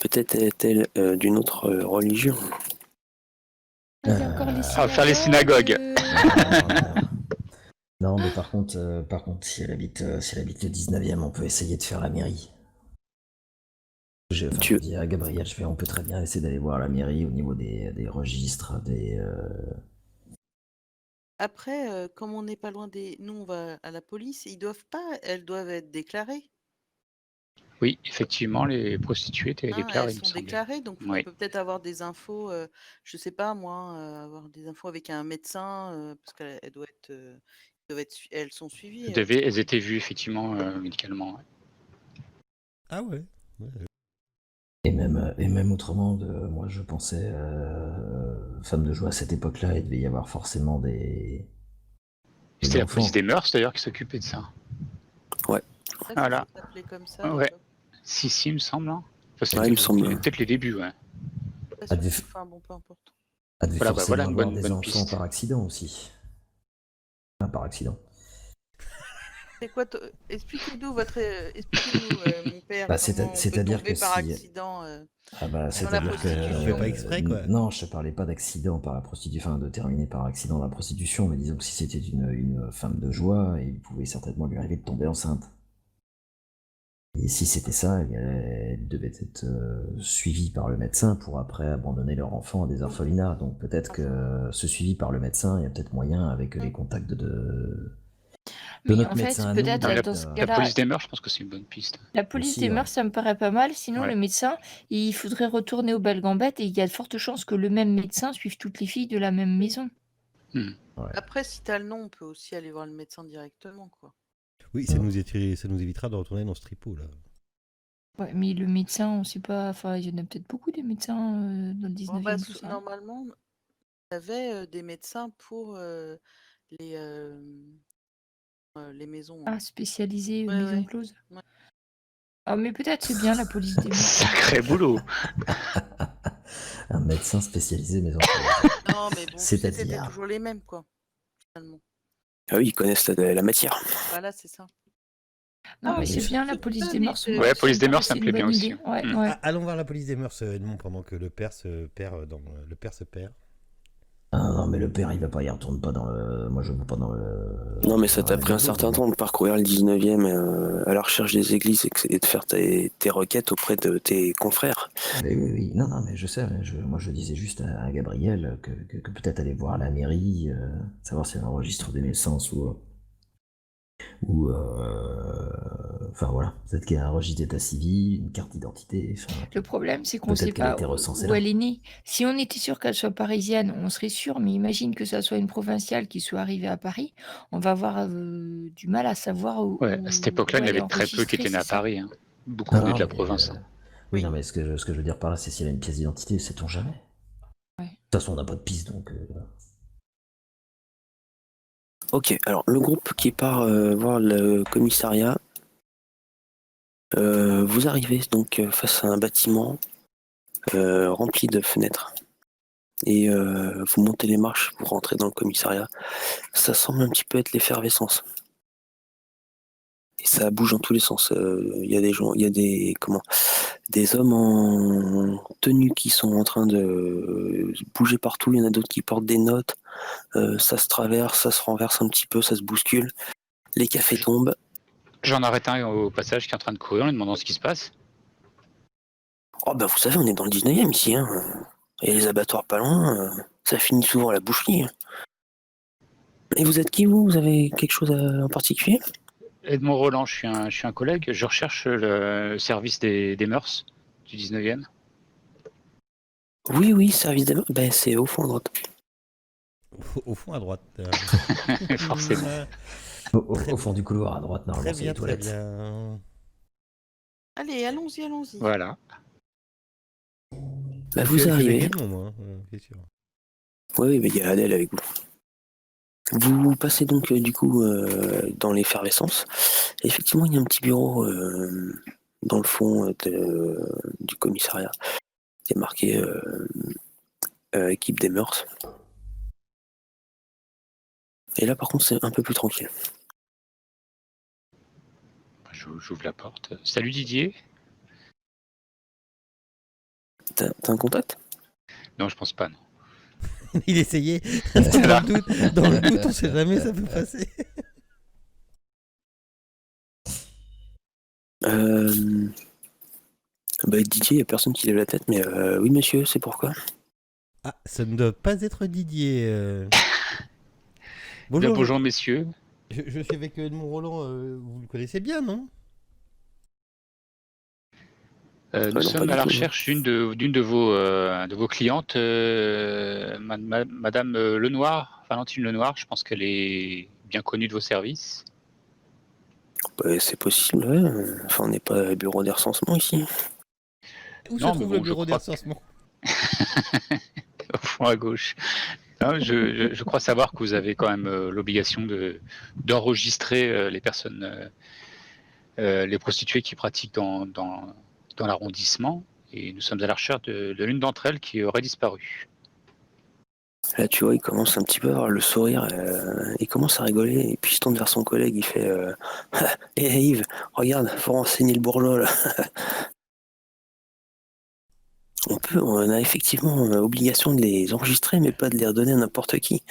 Peut-être est-elle d'une autre religion. Ah, il y a encore les Ah, faire les synagogues. Non, mais par contre, si elle habite le 19e, on peut essayer de faire la mairie. Je dis à Gabriel, on peut très bien essayer d'aller voir la mairie au niveau des registres, Après, comme on n'est pas loin des... Nous, on va à la police, elles doivent être déclarées. Oui, effectivement, les prostituées étaient Hein, déclarées, elles il me sont semblait. déclarées, donc Oui. on peut peut-être avoir des infos, je sais pas moi, avoir des infos avec un médecin, parce qu'elles elles sont suivies. Elles étaient vues effectivement médicalement. Ouais. Ah ouais. et même autrement, moi je pensais, femme de joie à cette époque-là, il devait y avoir forcément des C'était la enfants. police des mœurs d'ailleurs qui s'occupait de ça. Ouais. Ça Voilà. s'appelait comme ça à Ouais. l'époque. Si, il me semble. Hein. Enfin, Ouais, il me semble. Peut-être les débuts, ouais. Pas Ah, sûr. Enfin bon, peu importe. Elle devait Voilà, bah, forcément voilà une avoir bonne des enfants piste. par accident aussi. Enfin, par accident. C'est quoi expliquez-nous mon père, Bah, comment on peut c'est-à-dire tomber que par si- accident Ah bah, dans la c'est-à-dire que prostitution. Tu fais pas exprès, quoi. Non, je te parlais pas d'accident par la prostitution, enfin de terminer par accident dans la prostitution, mais disons que si c'était une femme de joie, il pouvait certainement lui arriver de tomber enceinte. Et si c'était ça, elle devait être suivie par le médecin pour après abandonner leur enfant à des orphelinats. Donc peut-être que ce suivi par le médecin, il y a peut-être moyen avec les contacts de Mais notre en fait, médecin à peut-être nous, dans ce La cas-là, police des mœurs, je pense que c'est une bonne piste. la police aussi, des ouais. mœurs, ça me paraît pas mal. Sinon, Ouais. le médecin, il faudrait retourner au Belle-Gambette et il y a de fortes chances que le même médecin suive toutes les filles de la même maison. Après, si t'as le nom, on peut aussi aller voir le médecin directement, quoi. Oui, ça nous évitera de retourner dans ce tripot là. Ouais, mais le médecin, on sait pas. Enfin, il y en a peut-être beaucoup des médecins dans le 19e, tout ça. Normalement, il y avait des médecins pour les maisons. Ah, spécialisé Ouais, maison ouais. close. Ouais. Ah, mais peut-être c'est bien la police des mœurs. Sacré boulot. Un médecin spécialisé maison. Non, mais bon, c'était C'est-à-dire toujours les mêmes, quoi, finalement. Ah oui, ils connaissent la matière. Voilà, c'est ça. Non, mais oui, c'est c'est bien la une police bonne des mœurs. idée. moi, Ouais, police me des mœurs, paraît, ça me c'est plaît une bien bonne aussi. idée. Ouais, Mm. ouais. Allons voir la police des mœurs, Edmond, pendant que le père se perd Ah non, mais le père, il va pas, il retourne pas dans le. Moi, je veux pas dans le. Non, mais ça dans t'a la pris un métropole, certain quoi. temps de parcourir le 19e à la recherche des églises et de faire tes requêtes auprès de tes confrères. Oui, oui, oui. Non, non, mais je sais. Moi, je disais juste à Gabriel que peut-être aller voir la mairie, savoir si elle enregistre des naissances ou enfin voilà, peut-être qu'il y a un registre d'état civil, une carte d'identité. Enfin, Le problème, c'est qu'on ne sait peut-être qu'elle a pas été recensée où là. elle est née. Si on était sûr qu'elle soit parisienne, on serait sûr, mais imagine que ça soit une provinciale qui soit arrivée à Paris, on va avoir du mal à savoir Ouais, à cette époque-là, il où y en elle est avait très peu qui enregistrée, étaient nés c'est à ça? Paris, hein. Beaucoup Non, venaient de non, la mais province, hein. oui, non, Oui. mais ce que je veux dire par là, c'est s'il y a une pièce d'identité, sait-on jamais. Ouais. De toute façon, on n'a pas de piste, donc. Ok, alors le groupe qui part voir le commissariat, vous arrivez donc face à un bâtiment rempli de fenêtres. Et vous montez les marches pour rentrer dans le commissariat. Ça semble un petit peu être l'effervescence. Et ça bouge dans tous les sens. Il y a des gens, il y a des hommes en tenue qui sont en train de bouger partout. Il y en a d'autres qui portent des notes. Ça se traverse, ça se renverse un petit peu, ça se bouscule. Les cafés tombent. J'en arrête un au passage qui est en train de courir en lui demandant ce qui se passe. Oh bah vous savez, on est dans le 19e ici. Hein. Et les abattoirs pas loin, ça finit souvent à la boucherie. Et vous êtes qui vous? Vous avez quelque chose en particulier? Edmond Roland, je suis un collègue, je recherche le service des mœurs du 19e. Oui, oui, service des... Ben, c'est au fond à droite. Au fond à droite. Forcément. Très Au fond du couloir à droite, Très normalement, c'est bien, les très toilettes. bien. Allez, allons-y, allons-y. Voilà. Bah, Je vous suis avec arrivez. Edmond, moi, c'est sûr. Oui, mais il y a Adèle avec vous. Vous passez donc du coup dans l'effervescence. Effectivement, il y a un petit bureau dans le fond du commissariat. Il est marqué équipe des mœurs. Et là, par contre, c'est un peu plus tranquille. J'ouvre la porte. Salut Didier. T'as un contact? Non, je pense pas, non. Il essayait. Voilà. Dans le doute, on sait jamais, ça peut passer. Bah, Didier, il n'y a personne qui lève la tête, mais oui, monsieur, c'est pourquoi? Ah, ça ne doit pas être Didier. Bien, Bonjour, bonjour messieurs. je suis avec Edmond Roland, vous le connaissez bien, non? Nous non, sommes pas à du la tout, recherche d'une de vos clientes, Madame Lenoir, Valentine Lenoir. Je pense qu'elle est bien connue de vos services. Bah, c'est possible, ouais. Enfin, on n'est pas bureau des recensements ici. Où se Non, mais trouve le bon, je bureau des crois recensement? au fond à gauche. Non, je crois savoir que vous avez quand même l'obligation d'enregistrer les personnes, les prostituées qui pratiquent dans l'arrondissement. Et nous sommes à la recherche de l'une d'entre elles qui aurait disparu. Là, tu vois, il commence un petit peu à avoir le sourire, il commence à rigoler, et puis il se tourne vers son collègue, il fait hé Yves, regarde, faut renseigner le bourgeois là. On a effectivement obligation de les enregistrer, mais pas de les redonner à n'importe qui.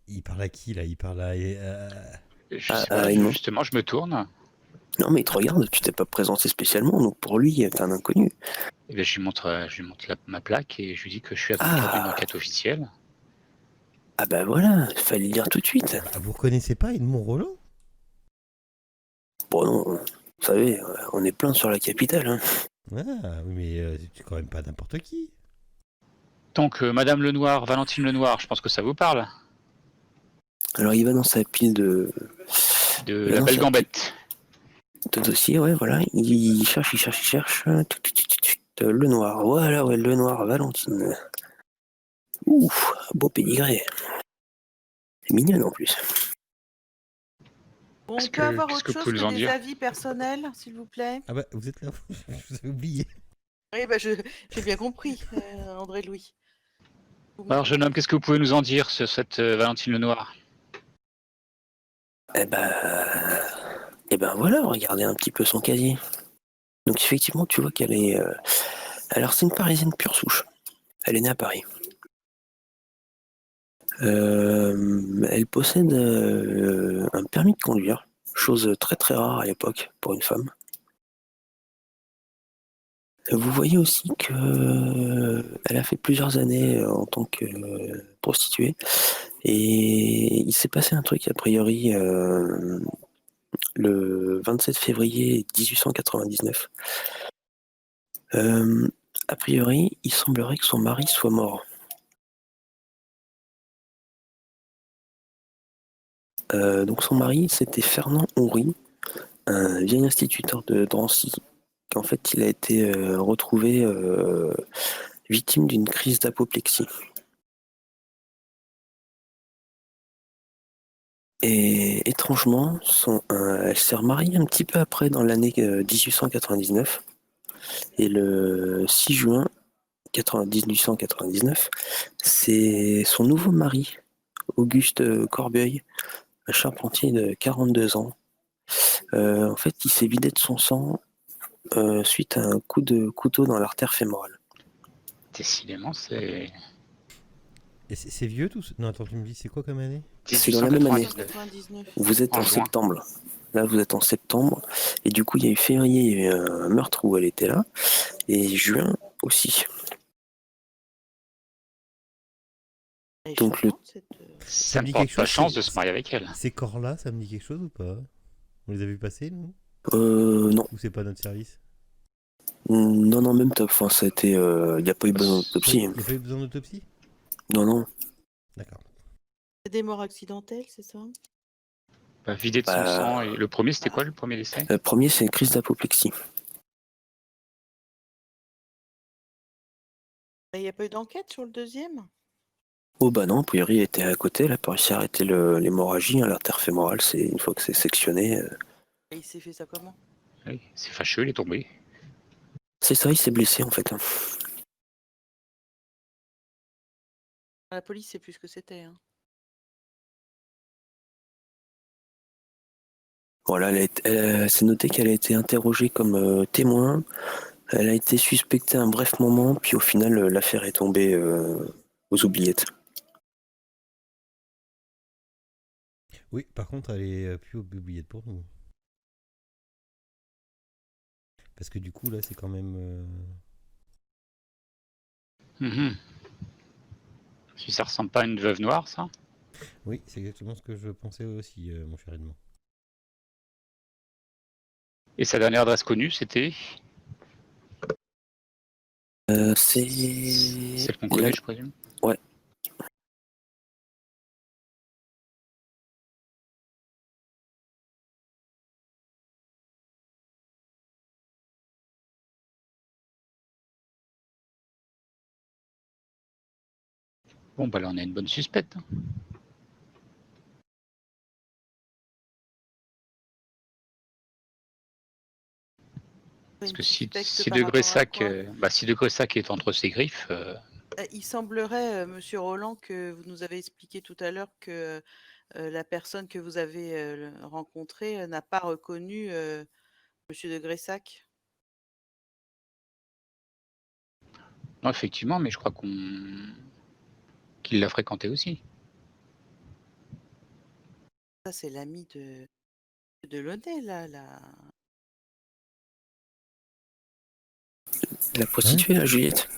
Il parle à qui, là? Il parle à... Je Ah, sais pas, Edmond. justement, je me tourne. Non, mais il te regarde, tu t'es pas présenté spécialement, donc pour lui, t'es un inconnu. Et bien, je lui montre ma plaque et je lui dis que je suis avocat d'une Ah, enquête officielle. ah bah voilà, il fallait le dire tout de suite. Bah, vous reconnaissez pas Edmond Roland? Bon, non, vous savez, on est plein sur la capitale. Hein. Ah, oui, mais c'est quand même pas n'importe qui. Donc, Madame Lenoir, Valentine Lenoir, je pense que ça vous parle. Alors il va dans sa pile De il va la dans belle sa gambette. de dossier, ouais, voilà. Il cherche. Le noir, voilà, ouais, le noir, Valentine. Ouf, beau pédigré. Mignonne en plus. Bon, Est-ce on peut avoir qu'est-ce autre que vous chose pouvez nous que en des dire? avis personnels, s'il vous plaît? Ah bah, vous êtes là, je vous ai oublié. Oui, bah, j'ai bien compris, André-Louis. Alors, jeune homme, qu'est-ce que vous pouvez nous en dire sur cette Valentine Lenoir? Eh ben voilà, regardez un petit peu son casier. Donc effectivement, tu vois qu'elle est... Alors c'est une Parisienne pure souche. Elle est née à Paris. Elle possède un permis de conduire, chose très très rare à l'époque pour une femme. Vous voyez aussi que elle a fait plusieurs années en tant que prostituée et il s'est passé un truc a priori le 27 février 1899. A priori, il semblerait que son mari soit mort. Donc son mari, c'était Fernand Houry, un vieil instituteur de Drancy. En fait, il a été retrouvé victime d'une crise d'apoplexie. Et étrangement, elle s'est remariée un petit peu après, dans l'année 1899. Et le 6 juin 1899, c'est son nouveau mari, Auguste Corbeil, un charpentier de 42 ans. En fait, il s'est vidé de son sang suite à un coup de couteau dans l'artère fémorale. Décidément, c'est Et c'est vieux tout ça? Non, attends, tu me dis, c'est quoi comme année? C'est dans la même année. 1899. Vous êtes En en juin. septembre. Là, vous êtes en septembre. Et du coup, il y a eu février, il y a eu un meurtre où elle était là. Et juin aussi. Donc, Ça me me dit porte quelque pas chose, chance c'est- de se marier avec elle. Ces corps-là, ça me dit quelque chose ou pas? On les a vus passer, nous? non. Ou c'est pas notre service? Non, même top. Enfin, ça a été. Il n'y a pas eu besoin d'autopsie. Il n'y a pas eu besoin d'autopsie? Non. D'accord. C'est des morts accidentelles, c'est ça? Bah, vidé de son sang. Et le premier, c'était quoi le premier décès? Le premier, c'est une crise d'apoplexie. Il n'y a pas eu d'enquête sur le deuxième? Oh bah non, a priori, elle était à côté. Elle a pas réussi à arrêter l'hémorragie. L'artère fémorale, c'est une fois que c'est sectionné. Et il s'est fait ça comment? Oui, c'est fâcheux, il est tombé. C'est ça, il s'est blessé en fait. La police sait plus ce que c'était. Hein. Voilà, c'est noté qu'elle a été interrogée comme témoin. Elle a été suspectée un bref moment, puis au final, l'affaire est tombée aux oubliettes. Oui, par contre, elle est plus aux oubliettes pour nous. Parce que du coup, là, c'est quand même... Si ça ressemble pas à une veuve noire, ça? Oui, c'est exactement ce que je pensais aussi, mon cher Edmond. Et sa dernière adresse connue, c'était? C'est Celle qu'on connaît, je présume. Ouais. Bon, bah là, on a une bonne suspecte. Hein. Parce que si De Gressac, si De Gressac est entre ses griffes... Il semblerait, Monsieur Roland, que vous nous avez expliqué tout à l'heure que la personne que vous avez rencontrée n'a pas reconnu Monsieur De Gressac. Non, effectivement, mais je crois qu'il l'a fréquenté aussi. Ça, c'est l'ami de Launay, là. La prostituée, la Juliette.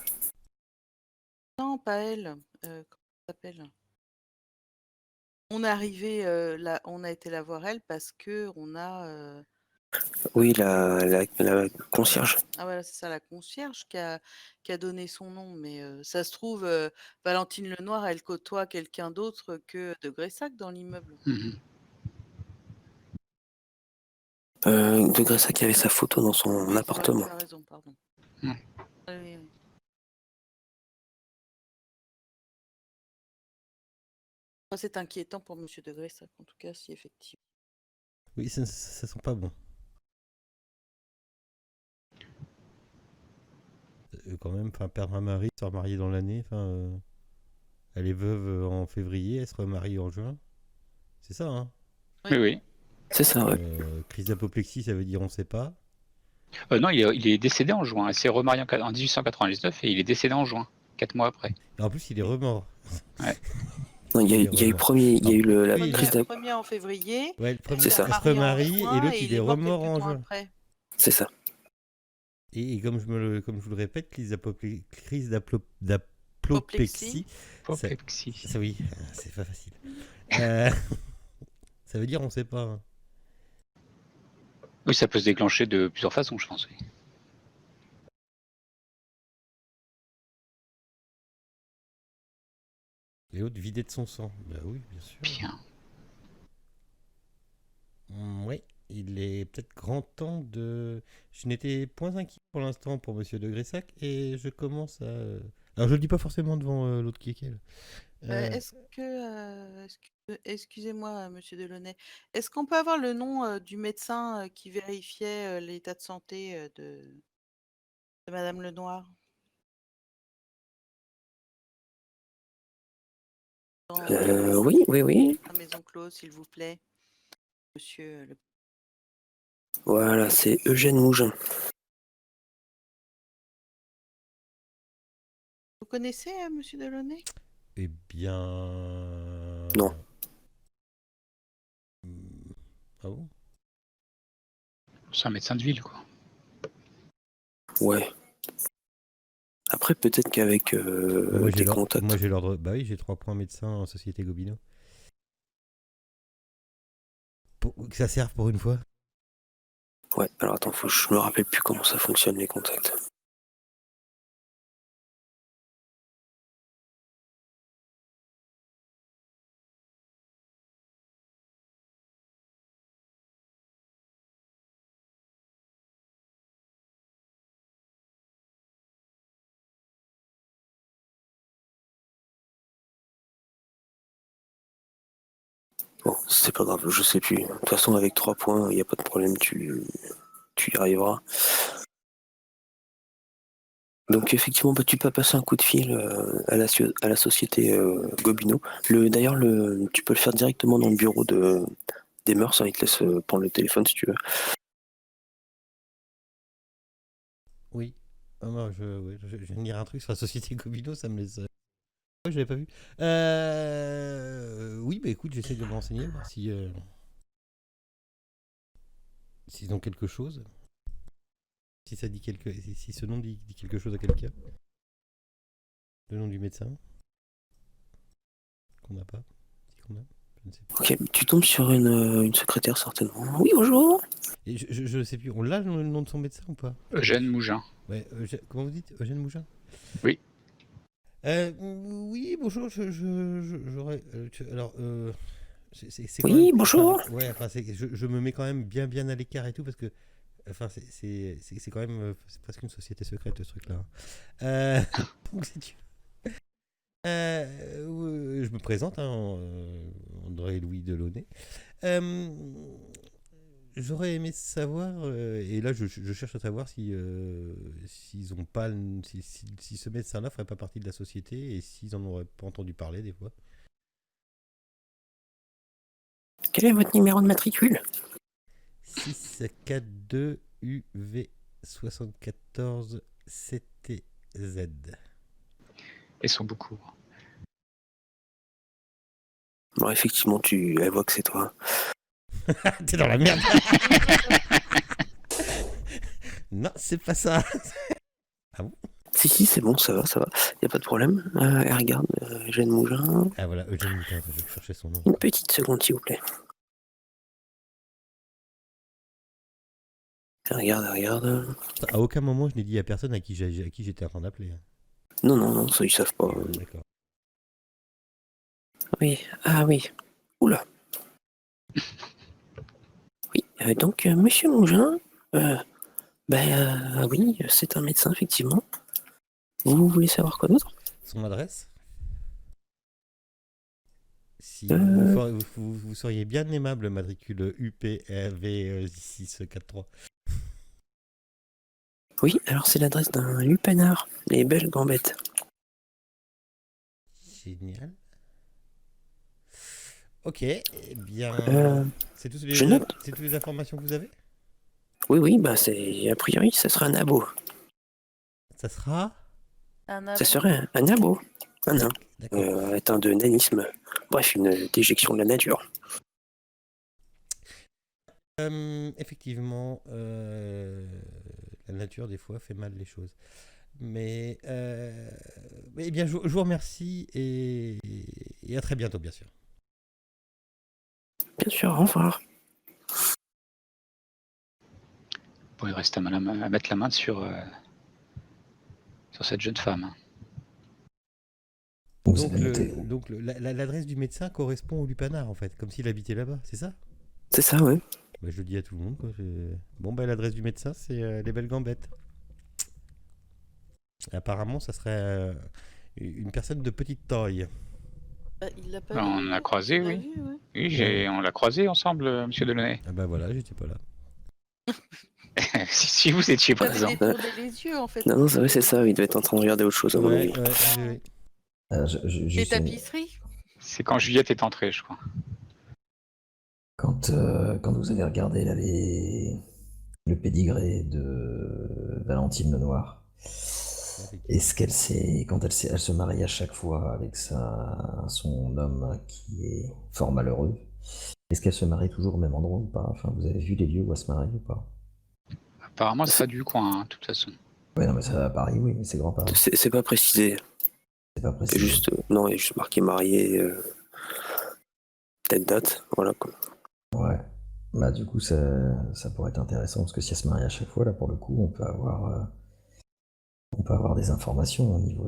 Non, pas elle. Comment ça s'appelle? On est arrivé là, on a été la voir elle parce que on a. Oui, la concierge. Ah voilà, c'est ça, la concierge qui a donné son nom. Mais ça se trouve, Valentine Lenoir, elle côtoie quelqu'un d'autre que De Gressac dans l'immeuble. De Gressac avait sa photo dans son appartement. Tu as raison, pardon. Oui. C'est inquiétant pour Monsieur De Gressac, en tout cas, si effectivement. Oui, ça sent pas bon. Quand même, perdre un mari, se remarier dans l'année, elle est veuve en février, elle se remarie en juin. C'est ça, hein? Oui. C'est ça, ouais. Crise d'apoplexie, ça veut dire on sait pas. Non, il est décédé en juin. Il s'est remarié en 1899 et il est décédé en juin, 4 mois après. Et en plus, il est remort. Ouais. Non, il y a eu la Oui, crise Le d'après. premier en février, Ouais, le premier C'est ça. il se remarie en et juin, l'autre et il est mort remort quelques en temps juin. après. C'est ça. Et comme je vous le répète, crise Apoplexie. d'apoplexie, ça, Apoplexie. ça oui, c'est pas facile. Ça veut dire on sait pas. Hein. Oui, ça peut se déclencher de plusieurs façons, je pense. Oui. Et l'autre vidé de son sang. Bah oui, bien sûr. Bien. Oui, il est peut-être grand temps de... Je n'étais point inquiet pour l'instant pour Monsieur de Gressac et je commence à... Alors je le dis pas forcément devant l'autre qui est quel. Excusez-moi, Monsieur Delaunay, est-ce qu'on peut avoir le nom du médecin qui vérifiait l'état de santé de Madame Lenoir dans Oui. la maison close, s'il vous plaît, Monsieur le... Voilà, c'est Eugène Mougin. Vous connaissez Monsieur Delaunay? Eh bien... Non. Ah bon? C'est un médecin de ville, quoi. Ouais. Après, peut-être qu'avec Moi j'ai tes contacts. Moi j'ai l'ordre... Bah oui, j'ai 3 points médecin en Société Gobineau. Que ça serve pour une fois. Ouais, alors attends, je me rappelle plus comment ça fonctionne les contacts. Bon, c'est pas grave, je sais plus. De toute façon, avec 3 points, il n'y a pas de problème, tu y arriveras. Donc effectivement, bah, tu peux passer un coup de fil à la société Gobineau. D'ailleurs, tu peux le faire directement dans le bureau des mœurs, hein, ils te laissent prendre le téléphone si tu veux. Oui. Ah non, je viens de lire un truc sur la Société Gobineau, ça me laisse... Ouais, je l'avais pas vu. Oui, bah écoute, j'essaie de me renseigner, voir si... s'ils ont quelque chose. Si ça dit si ce nom dit quelque chose à quelqu'un. Le nom du médecin. Qu'on n'a pas. Si qu'on a. Je ne sais pas. Ok, tu tombes sur une secrétaire certainement. Oui, bonjour. Et je sais plus, on l'a le nom de son médecin ou pas? Eugène Mougin. Ouais, comment vous dites? Eugène Mougin? Oui. Oui, bonjour, j'aurais... alors, c'est quand Oui, même... bonjour. Enfin, ouais, enfin, je me mets quand même bien à l'écart et tout parce que... Enfin, c'est quand même... c'est presque une société secrète, ce truc-là. Donc, je me présente, hein, André Louis Delaunay. J'aurais aimé savoir, et là je cherche à savoir s'ils ont pas, si ce médecin-là ferait pas partie de la société et s'ils en auraient pas entendu parler des fois. Quel est votre numéro de matricule? 642 UV 74 CTZ. Ils sont beaucoup. Bon, effectivement, elle voit que c'est toi. T'es dans la merde. Non, c'est pas ça. Ah bon? Si, c'est bon, ça va. Y a pas de problème. Elle regarde Eugène Mougin. Ah voilà, Eugène Mougin, je vais chercher son nom. Une petite seconde, s'il vous plaît. Elle regarde. À aucun moment je n'ai dit à personne à qui j'étais en train d'appeler. Non, ça ils savent pas. D'accord. Oui, ah oui. Oula. Oui, donc, monsieur Mougin, oui, c'est un médecin, effectivement. Vous voulez savoir quoi d'autre? Son adresse? Si Euh. vous seriez bien aimable, matricule UPV 643. Oui, alors c'est l'adresse d'un lupanard, les belles gambettes. Génial. Ok, eh bien... c'est toutes les informations que vous avez? Oui, bah a priori, ça sera un abo. Ça sera... Un Ça serait un abo. Un nain. D'accord. Atteint de nanisme. Bref, une déjection de la nature. Effectivement, la nature des fois fait mal les choses. Mais eh bien, je vous remercie et à très bientôt, bien sûr. Bien sûr, au revoir. Bon, il reste à mettre la main sur cette jeune femme. Vous Donc, avez noté. l'adresse du médecin correspond au lupanar, en fait, comme s'il habitait là-bas, c'est ça? C'est ça, ouais. Bah, je le dis à tout le monde, quoi. Bon, bah, l'adresse du médecin, c'est les Belles Gambettes. Apparemment, ça serait une personne de petite taille. Il l'a pas On vu, l'a croisé, on l'a oui. vu, ouais. Oui, on l'a croisé ensemble, monsieur Delaunay. Ah bah voilà, j'étais pas là. si vous étiez Vous avez présent. détourné les yeux, en fait. Non, c'est vrai, c'est ça. Il devait être en train de regarder autre chose, à mon avis. Ouais. Les Juste tapisseries. C'est quand Juliette est entrée, je crois. quand vous avez regardé là, le pédigré de Valentine Lenoir, est-ce qu'elle quand elle se marie à chaque fois avec son homme qui est fort malheureux, est-ce qu'elle se marie toujours au même endroit ou pas? Enfin, vous avez vu les lieux où elle se marie ou pas? Apparemment, c'est pas du coin, hein, de toute façon. Ouais, non, mais ça à Paris, oui, mais c'est grand Paris. C'est pas précisé. C'est pas C'est précis. juste, non, il y a juste marqué marié, telle date, voilà quoi. Ouais. Bah du coup, ça pourrait être intéressant parce que si elle se marie à chaque fois, là, pour le coup, on peut avoir des informations au niveau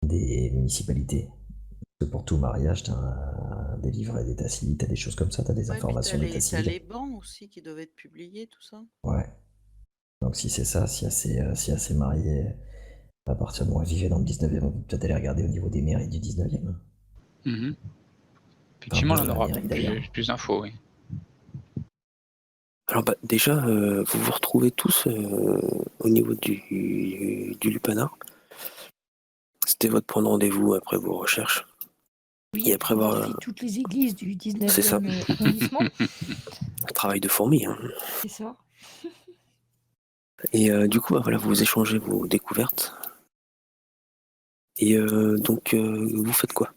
des municipalités. Parce que pour tout mariage, t'as des livrets d'état civil, t'as des choses comme ça, t'as des Ouais, puis informations d'état t'as civil. les bancs aussi qui doivent être publiés, tout ça. Ouais. Donc si c'est ça, si elle s'est mariée à partir de moi, elle vivait dans le 19e, on peut peut-être aller regarder au niveau des mairies du 19e. Mhm. Effectivement, Enfin, on de la aura mairie, d'ailleurs. plus d'infos, oui. Alors bah déjà, vous vous retrouvez tous au niveau du lupanar. C'était votre point de rendez-vous après vos recherches. Oui, Et après avoir visiter toutes les églises du C'est ça. 19e arrondissement. un travail de fourmi. Hein. C'est ça. Et du coup, bah, voilà, vous échangez vos découvertes. Et donc, vous faites quoi?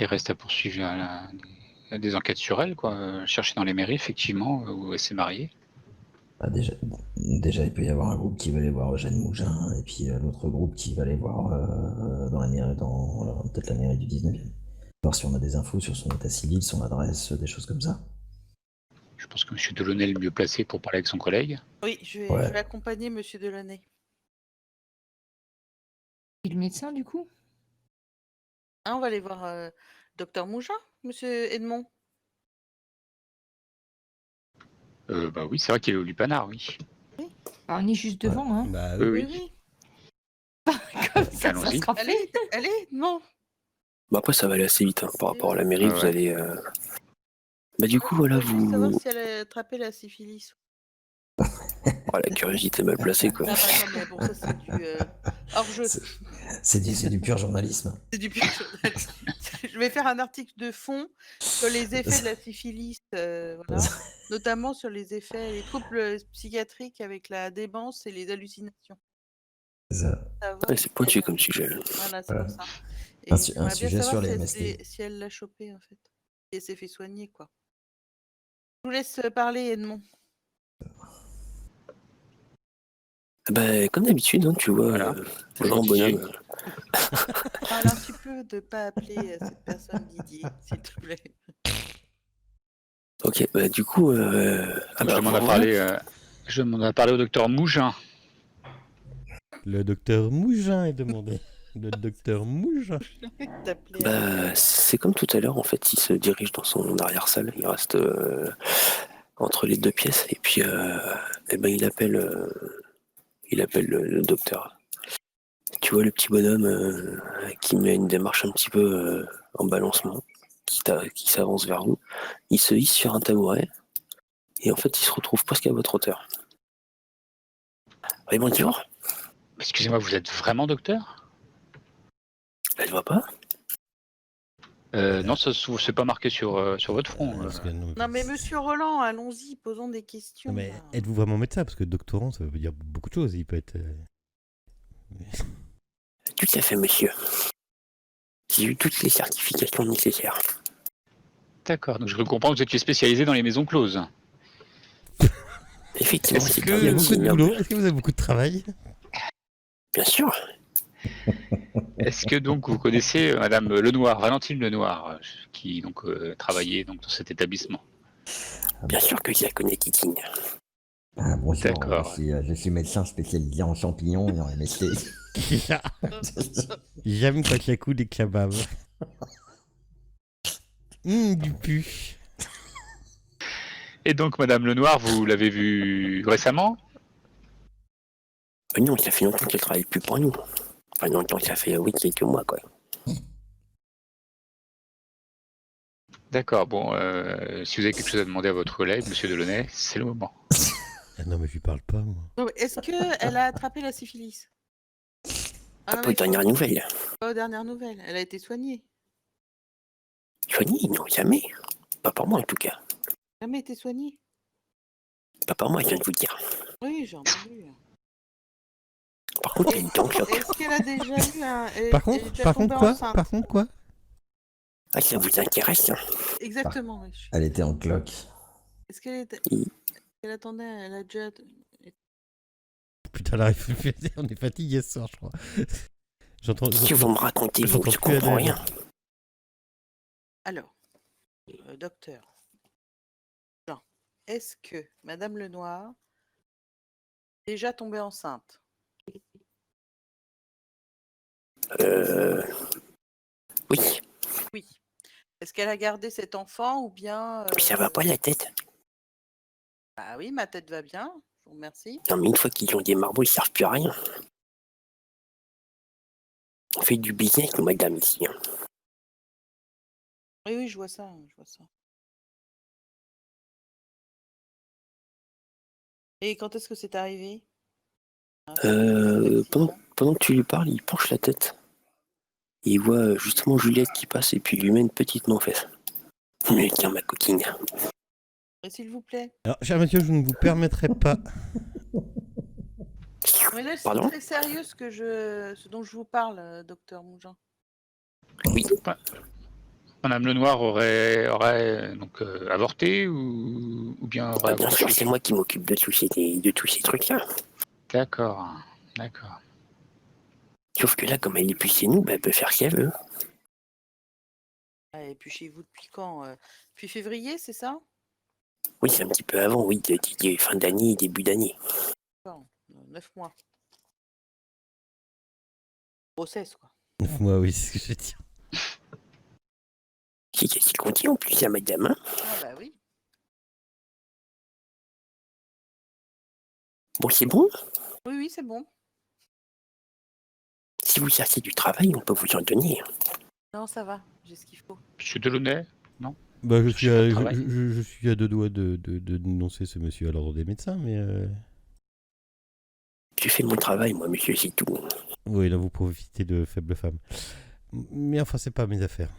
Il reste à poursuivre des enquêtes sur elle, quoi. Chercher dans les mairies, effectivement, où elle s'est mariée. Bah, déjà, il peut y avoir un groupe qui va aller voir Eugène Mougin, et puis l'autre groupe qui va aller voir dans la mairie, peut-être la mairie du 19e. Voir si on a des infos sur son état civil, son adresse, des choses comme ça. Je pense que M. Delaunay est le mieux placé pour parler avec son collègue. Oui, je Ouais. vais accompagner Monsieur Delaunay. Et le médecin, du coup? Ah, on va aller voir Docteur Mougin, Monsieur Edmond. Bah oui, c'est vrai qu'il est au lupanar, oui. Ah, on est juste devant, hein. Bah Oui, Oui, oui. Comme ça Allons-y. sera fait. Allez, non. Bah après, ça va aller assez vite hein, par rapport à la mairie. Ouais, Vous ouais. allez. Bah du coup, voilà, Je veux savoir vous. si elle a attrapé la syphilis. Oh, la curiosité mal placée, quoi. Non, bah, non, mais bon, ça c'est du hors-jeu. C'est du pur journalisme. C'est du pur journalisme. Je vais faire un article de fond sur les effets de la syphilis, voilà. Notamment sur les troubles psychiatriques avec la démence et les hallucinations. C'est ça. Savoir Ouais, c'est pointu si comme sujet. Voilà, c'est Voilà. pour ça. Un Et su- un j'aimerais bien sujet savoir sur les si MST. si elle l'a chopé, en fait. Si elle s'est fait soigner, quoi. Je vous laisse parler, Edmond. Bah, comme d'habitude, hein, tu vois, Voilà. grand Didier. bonhomme. Parle un petit peu de pas appeler cette personne Didier, s'il te plaît. Ok, bah du coup, Je bah, demande vous à revoilà. parler au docteur Mougin. le docteur Mougin est demandé. Le docteur Mougin. T'appeler Bah, c'est comme tout à l'heure, en fait, il se dirige dans son arrière-salle. Il reste entre les deux pièces et puis eh ben, il appelle le docteur. Tu vois le petit bonhomme qui met une démarche un petit peu en balancement, qui s'avance vers vous. Il se hisse sur un tabouret et en fait, il se retrouve presque à votre hauteur. Oui, bonjour. Excusez-moi, vous êtes vraiment docteur? Elle va pas? Non, ça c'est pas marqué sur votre front. Parce que, non, Non, mais monsieur Roland, allons-y, posons des questions. non, mais là. êtes-vous vraiment médecin? Parce que doctorant, ça veut dire beaucoup de choses. Il peut être. Tout à fait, monsieur. J'ai eu toutes les certifications nécessaires. D'accord, donc je comprends que vous étiez spécialisé dans les maisons closes. Effectivement, Est-ce c'est que Il y a un beaucoup métier de noble. boulot. Est-ce que vous avez beaucoup de travail? Bien sûr. Est-ce que donc vous connaissez Madame Lenoir, Valentine Lenoir, qui donc travaillait donc dans cet établissement? Bien sûr que je la connais, Titine. Ah, bonjour, D'accord. je suis médecin spécialisé en champignons et en MST. J'aime quand il y a coup des kebabs. Du pu. Et donc Madame Lenoir, vous l'avez vue récemment? Non, ça fait longtemps qu'elle travaille plus pour nous. Enfin, longtemps, ça fait, oui, quelques mois, quoi. D'accord, bon, si vous avez quelque chose à demander à votre collègue, Monsieur Delaunay, c'est le moment. Ah non, mais je lui parle pas, moi. Non, mais est-ce qu'elle a attrapé la syphilis? Ah non, Pas mais aux dernières nouvelles. pas aux dernières nouvelles. Elle a été soignée. Soignée, non, jamais. Pas par moi, en tout cas. Jamais été soignée. Pas par moi, je viens de vous le dire. Oui, j'ai entendu. Par contre, elle est en cloque. Est-ce qu'elle a déjà eu un. Elle Par est contre, déjà tombée quoi? enceinte Par contre, quoi? Ah, ça vous intéresse, hein. Exactement, oui. Elle était en cloque. Est-ce qu'elle était. Oui. Elle attendait, elle a déjà. Putain, là, on est fatigué ce soir, je crois. J'entends. Qu'est-ce que vous me racontez, vous? j'entends Je plus comprends Adèle. rien. Alors, docteur. Jean, est-ce que Madame Lenoir est déjà tombée enceinte? Oui, Oui. Est-ce qu'elle a gardé cet enfant ou bien. mais ça va pas la tête. Bah oui, ma tête va bien. Je vous remercie. Non, mais une fois qu'ils ont des marbots, ils servent plus à rien. On fait du business, nous, madame, ici, hein. Oui, oui, je vois ça. Je vois ça. Et quand est-ce que c'est arrivé? Hein, Pendant que tu lui parles, il penche la tête. Et il voit justement Juliette qui passe et puis il lui met une petite main aux fesses. Mais tiens, ma coquine. Et s'il vous plaît. Alors, cher Mathieu, je ne vous permettrai pas. Mais là, c'est Pardon? très sérieux ce dont je vous parle, docteur Mougin. Oui, Madame Lenoir aurait donc avorté ou bien aurait bien sûr, accouché? c'est moi qui m'occupe de tous ces trucs-là. D'accord, d'accord. Sauf que là, comme elle est plus chez nous, bah, elle peut faire ce qu'elle veut. Ah, et puis chez vous depuis quand? Depuis février, c'est ça? Oui, c'est un petit peu avant, oui, de fin d'année, début d'année. D'accord, 9 mois. Grossesse, quoi. 9 mois, oui, c'est ce que je veux dire. C'est qu'elle qu'on dit en plus à madame, hein. Ah bah oui. Bon, c'est bon. Oui, oui, c'est bon. Si vous cherchez du travail, on peut vous en donner. Non, ça va, j'ai ce qu'il faut. Monsieur Delaunay? Bah, je Je suis suis à, pas de travail. je suis à deux doigts de dénoncer ce monsieur à l'ordre des médecins, mais Je fais mon travail, moi, monsieur, c'est tout. oui, là vous profitez de faibles femmes. Mais enfin, c'est pas mes affaires.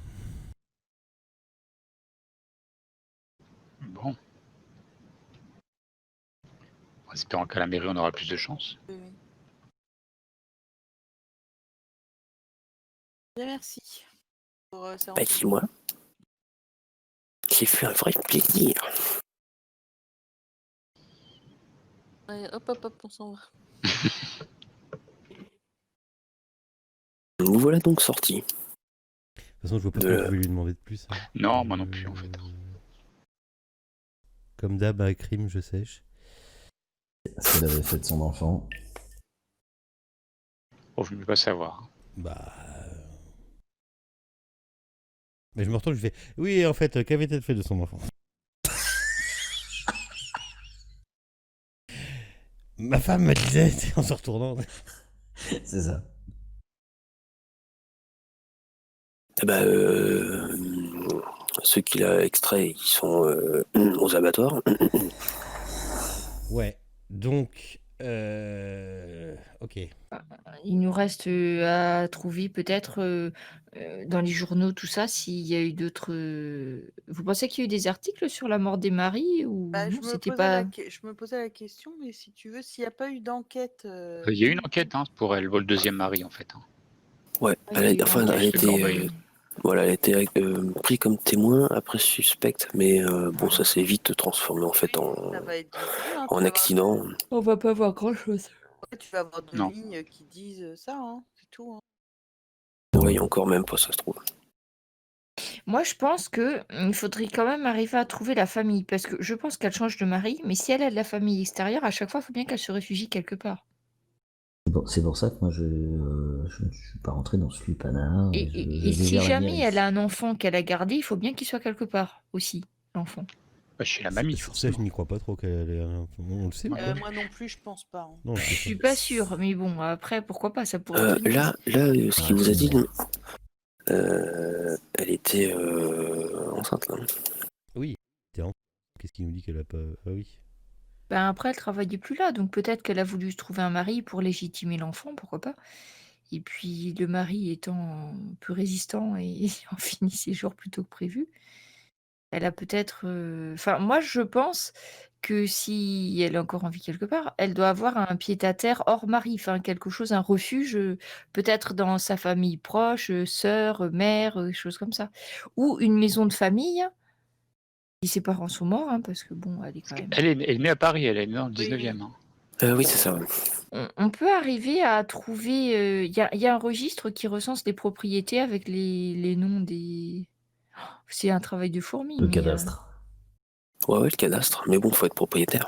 Bon. En espérant qu'à la mairie on aura plus de chance. Oui, oui. Bien, merci. Pour, ces Bah, renseignements. c'est moi. J'ai fait un vrai plaisir. Allez, hop, hop, hop, on s'en va. Nous voilà donc sortis. De toute façon, je vois pas ce que vous pouvez lui demander de plus. Hein. Non, moi non plus en fait. Comme d'hab, à crime, je sèche. Ce qu'elle avait fait de son enfant. Oh, je ne veux pas savoir. Bah. Mais je me retourne, je fais. Oui, en fait, qu'avait-elle fait de son enfant? Ma femme me disait, en se retournant. C'est ça. Eh ben, ceux qu'il a extraits, ils sont aux abattoirs. Ouais, donc. Ok. Il nous reste à trouver peut-être dans les journaux, tout ça, s'il y a eu d'autres. Vous pensez qu'il y a eu des articles sur la mort des maris ou Bah, non, c'était pas. je me posais la question, mais si tu veux, s'il n'y a pas eu d'enquête. Il y a eu une enquête hein, pour le vol deuxième mari en fait. Hein. Ouais, Il y a eu un enfin, elle cache de était, Corbeil. voilà, elle était prise comme témoin, après suspecte, mais bon, Ah. ça s'est vite transformé en fait Ça va être vite vu, hein. en accident. On va pas voir grand-chose. Tu vas avoir 2 Non. lignes qui disent ça, hein, c'est tout, hein. Ouais, il y a encore même pas, ça se trouve. Moi, je pense que il faudrait quand même arriver à trouver la famille, parce que je pense qu'elle change de mari, mais si elle a de la famille extérieure, à chaque fois, il faut bien qu'elle se réfugie quelque part. C'est pour ça que moi, je ne suis pas rentré dans ce lupanar. Et, Je et vais si vers la jamais mairie. elle a un enfant qu'elle a gardé, il faut bien qu'il soit quelque part aussi, l'enfant. Bah, chez la mamie, Ça, forcément. je n'y crois pas trop qu'elle ait un... On le sait ou pas Moi non plus, je pense pas, hein. Non, Je c'est suis ça. pas sûre, mais bon, après, pourquoi pas, ça pourrait être une Là, piste. ce qu'il vous a dit, Ouais. elle était enceinte là. Oui, t'es en... Qu'est-ce qui nous dit qu'elle a pas... Ah oui. Ben après, elle travaillait plus là, donc peut-être qu'elle a voulu se trouver un mari pour légitimer l'enfant, pourquoi pas. Et puis le mari étant peu résistant et ayant fini ses jours plus tôt que prévu, elle a peut-être. Enfin, moi, je pense que si elle a encore envie quelque part, elle doit avoir un pied-à-terre hors mari, enfin quelque chose, un refuge, peut-être dans sa famille proche, sœur, mère, choses comme ça. Ou une maison de famille, si ses parents sont morts, hein, parce que bon, elle est quand même. Elle est née à Paris, elle est née dans le Oui, 19e. Hein. Oui, c'est ça. Ouais. On peut arriver à trouver. Il y a un registre qui recense les propriétés avec les noms des. C'est un travail de fourmi, Le mais. cadastre. Ouais, le cadastre. Mais bon, faut être propriétaire.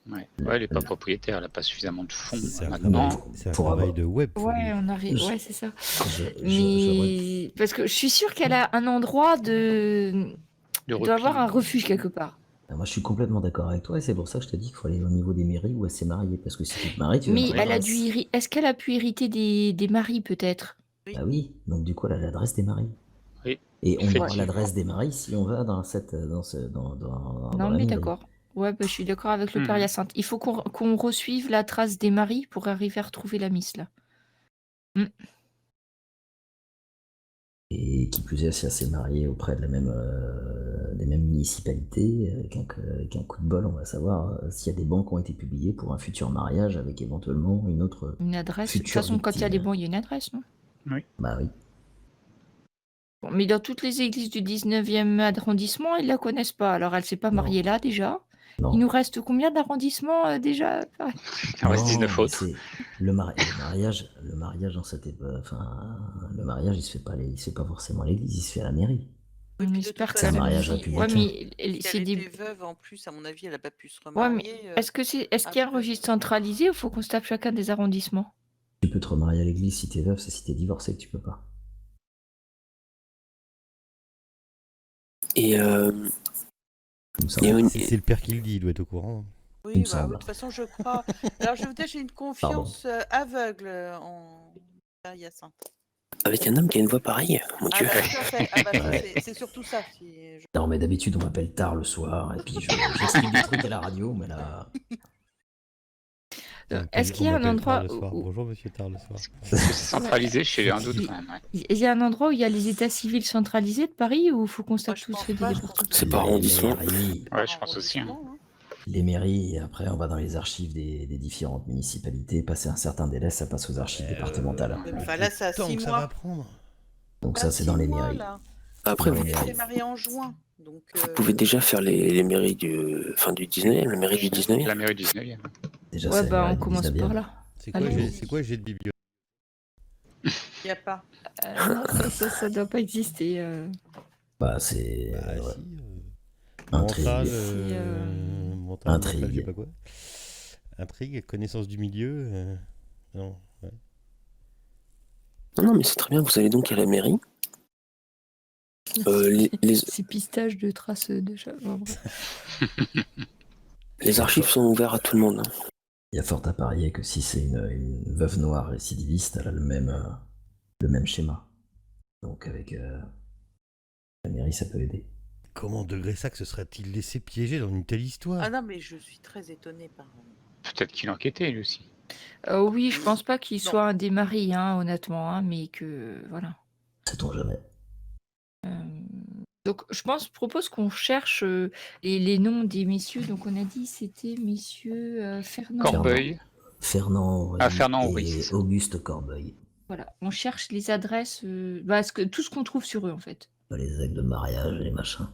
Ouais. Elle n'est pas propriétaire, elle n'a pas suffisamment de fonds C'est un maintenant. travail, c'est un pour travail avoir- de web. faut Ouais, dire. on arrive. Je- Ouais, c'est ça. J'aimerais- Mais parce que je suis sûre qu'elle a un endroit de. De Elle doit avoir repli. un refuge quelque part. Moi, je suis complètement d'accord avec toi, et c'est pour ça que je te dis qu'il faut aller au niveau des mairies où elle s'est mariée. Parce que si tu te maries, tu vas Mais marier elle a l'adresse. Est-ce qu'elle a pu hériter des maris peut-être? Bah oui, donc du coup, elle a l'adresse des maris. Oui, Et on aura effectivement. l'adresse des maris si on va dans Non, la mais mairie. d'accord. Ouais, bah, je suis d'accord avec le père Hyacinthe. Il faut qu'on resuive la trace des maris pour arriver à retrouver la miss là. Et qui plus est, si elle s'est mariée auprès de des mêmes municipalités, avec un coup de bol, on va savoir s'il y a des bans qui ont été publiés pour un futur mariage avec éventuellement une autre Une adresse. De toute future façon, quand il y a des victime. bons, il y a une adresse, non? Bah oui. Bon, mais dans toutes les églises du 19e arrondissement, ils la connaissent pas. Alors, elle s'est pas Non. mariée là déjà. Non. Il nous reste combien d'arrondissements déjà? Il en reste Non, 19 mais autres. c'est le mariage dans cette le mariage il se fait pas forcément à l'église, il se fait à la mairie. Oui, On puis de espère toute que C'est un façon, mariage si- républicain. Ouais, mais si c'est elle des. était veuve en plus, à mon avis, elle n'a pas pu se Ouais, mais remarier. est-ce qu'il y a un après. registre centralisé ou faut qu'on se tape chacun des arrondissements? Tu peux te remarier à l'église si t'es veuve, c'est si t'es divorcé que tu peux pas. Et Il me semble. il y a une- C'est le père qui le dit, il doit être au courant. Il Oui, me bah, semble. de toute façon, je crois. Alors, je veux dire, j'ai une confiance aveugle en Hyacinthe. avec un homme qui a une voix pareille, mon Ah Dieu. bah, tout à fait. Ah bah, ça, Ouais. c'est surtout ça. Si je- Non, mais d'habitude, on m'appelle tard le soir, et puis j'explique des trucs à la radio, mais là. Est-ce qu'il y a un endroit le soir. où- Bonjour monsieur tard le soir. C'est centralisé chez un doute quand même. Ouais. il y a un endroit où il y a les états civils centralisés de Paris ou il faut qu'on se Moi, tape je tous pense les pas, je départements? pense que C'est pas arrondissement. Ouais, je pense aussi. Hein. arrondissement, hein. Les mairies, et après, on va dans les archives des différentes municipalités. Passer un certain délai, ça passe aux archives départementales. Enfin, là, c'est à Tant 6 que ça mois. va prendre. Donc, Ah, ça, c'est 6 dans les mois, mairies. là. Après, Dans vous les Elle s'est mairies. mariée en juin. Donc, pouvez déjà faire les mairies du 19e, la mairie du 19e. La mairie du 19e. Déjà, Ouais, c'est bah la on du commence 19e. par là. C'est quoi, Allez. c'est quoi j'ai de bibliothèque? il n'y a pas. Non, ça doit pas exister. Bah, c'est. Bah ouais. si. Intrigue. Mental, C'est, mental, Intrigue. mental, je sais pas quoi. Intrigue, connaissance du milieu. Non. Ouais. Non, mais c'est très bien, vous allez donc à la mairie. Les C'est pistage de traces de chat. Bon, bref. archives sont ouvertes à tout le monde. Hein. Il y a fort à parier que si c'est une veuve noire récidiviste, elle a le même schéma. Donc, avec la mairie, ça peut aider. Comment Degré Sac se serait-il laissé piéger dans une telle histoire? Ah non, mais je suis très étonnée par. Peut-être qu'il enquêtait lui aussi. Oui, je pense pas qu'il Non. soit un des maris, hein, honnêtement, hein, mais que voilà. Sait-on jamais. Donc, je propose qu'on cherche les noms des messieurs. Donc, on a dit c'était messieurs Fernand. Corbeil. Fernand Henry Ah, Fernand Henry, et c'est ça. Auguste Corbeil. Voilà, on cherche les adresses, tout ce qu'on trouve sur eux, en fait. Les actes de mariage, les machins.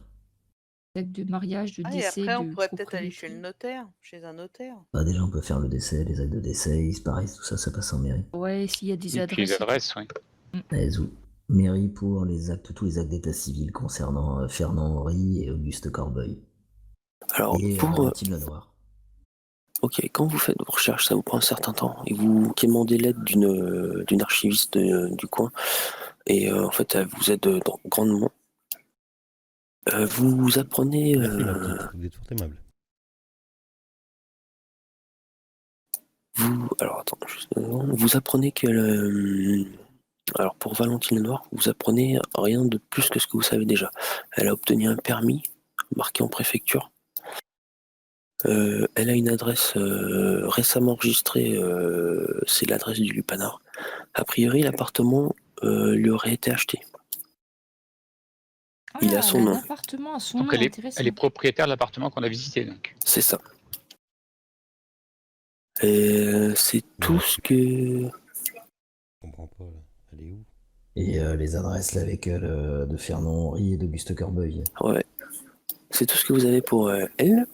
Actes de mariage, de Ah, et décès, après, on de pourrait peut-être aller chez le propriété. notaire, chez un notaire. Bah, déjà, on peut faire le décès, les actes de décès, pareil, tout ça, ça passe en mairie. Ouais, s'il y a des Et puis les adresses et tout. adresses, oui. Les mairie pour tous les actes d'état civil concernant Fernand Henry et Auguste Corbeil. Alors, Et Valentine Lenoir. ok, quand vous faites vos recherches, ça vous prend un certain temps, et vous quémandez l'aide d'une archiviste du coin, et en fait, elle vous aide grandement. Vous apprenez... Merci, ma petite. Vous êtes fort aimable. Alors, attends, juste une seconde. Vous apprenez que... alors, pour Valentine Lenoir, vous apprenez rien de plus que ce que vous savez déjà. Elle a obtenu un permis, marqué en préfecture. Elle a une adresse récemment enregistrée, c'est l'adresse du Lupanar. A priori, l'appartement lui aurait été acheté. Il a son elle a nom. un appartement à son Donc nom, elle intéressant. est propriétaire de l'appartement qu'on a visité. Donc. C'est ça. Et c'est tout ce que... Je comprends pas, là. Elle est où? Et les adresses là avec de Fernand Henry et d'Auguste Corbeil. Ouais. C'est tout ce que vous avez pour elle.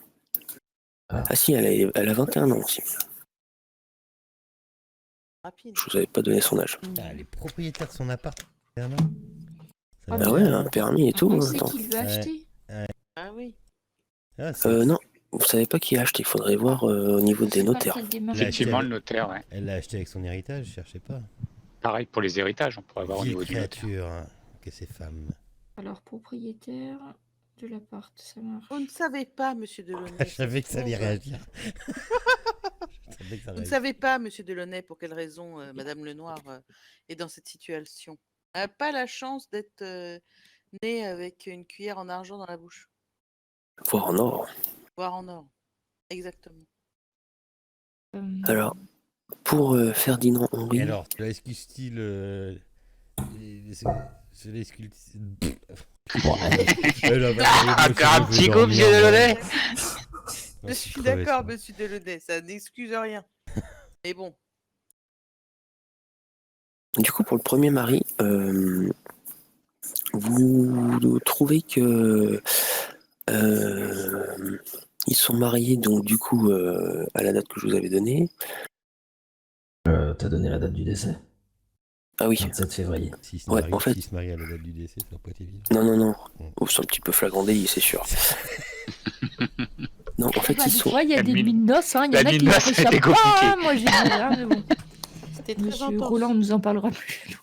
Ah. Ah si, elle a 21 ans aussi. Rapide. Je vous avais pas donné son âge. Ah, elle est propriétaire de son appart. Fernand. Ça Ah, va Ah bien. ouais, un permis et tout. On sait Attends. qui lui a acheté. Ah oui. Ah, c'est- Non, vous savez pas qui a acheté. Il faudrait voir au niveau On des sait pas notaires. quelle démarche. Là, Effectivement, elle- le notaire, ouais. Elle l'a acheté avec son héritage, je cherchais pas. Pareil pour les héritages, on pourrait voir au Vieille niveau du notaire. créature, hein, que ces femmes. Alors, propriétaire de l'appart, ça marche. Vous ne savez pas, monsieur Delaunay. Je savais que ça allait pour, réagir. Je savais que ça Vous ne réagirait. savez pas, monsieur Delaunay, pour quelle raison Madame Lenoir est dans cette situation. Elle n'a pas la chance d'être née avec une cuillère en argent dans la bouche, Voir en or. voire en or. Exactement. Alors, pour Ferdinand Et Henry, alors, tu l'excuses-t-il c'est l'excuse. Encore un petit coup, monsieur Delaunay. Je suis d'accord, monsieur Delaunay, ça n'excuse rien. Mais bon, du coup, pour le premier mari, vous trouvez que ils sont mariés, donc du coup, à la date que je vous avais donnée. T'as donné la date du décès? Ah oui. 27 février. S'il se Ouais, marie, en fait- s'il se marie à la date du décès, ça va pas être évident. Non. Mm. Oh, c'est un petit peu flagrant délit, c'est sûr. Non, en fait, Bah, ils des sont... fois, il y a La des nuit- nuits de noces, hein. Il y la en a nuit qui de ne noces, réussissent c'était pas. compliqué. Moi, j'ai dit rien, mais bon. c'était très Monsieur intense. Roland nous en parlera plus.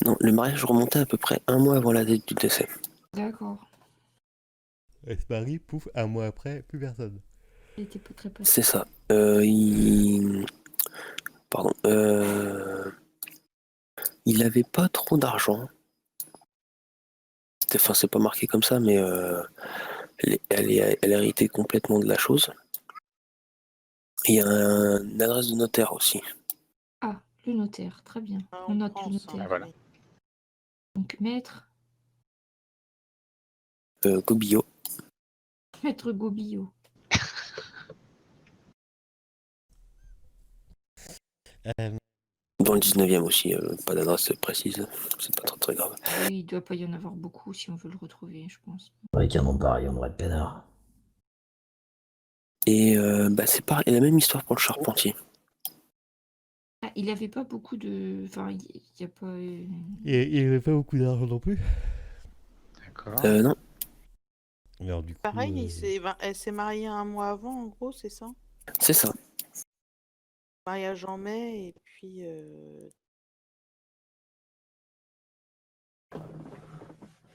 Non, le mariage remontait à peu près un mois avant la date du décès. D'accord. Elle se marie, pouf, un mois après, plus personne. Il était pas très patient. C'est ça. Pardon. Il avait pas trop d'argent. Enfin, c'est pas marqué comme ça, mais elle a hérité complètement de la chose. Et il y a une adresse de notaire aussi. Ah, le notaire, très bien. Ah, On note prend le ça, notaire. Ah, voilà. oui. Donc, maître Gobillot. Maître Gobillot. Dans le 19e aussi, pas d'adresse précise. C'est pas très grave. Oui, il doit pas y en avoir beaucoup si on veut le retrouver, je pense. Avec un nom pareil, on devrait être peinard. Et c'est pareil, la même histoire pour le charpentier. Ah, il avait pas beaucoup de... Enfin, il y a pas... Et il avait pas beaucoup d'argent non plus. D'accord. Non, Alors, du coup, Pareil, elle s'est mariée un mois avant, en gros, c'est ça? c'est ça. Mariage en mai, et puis...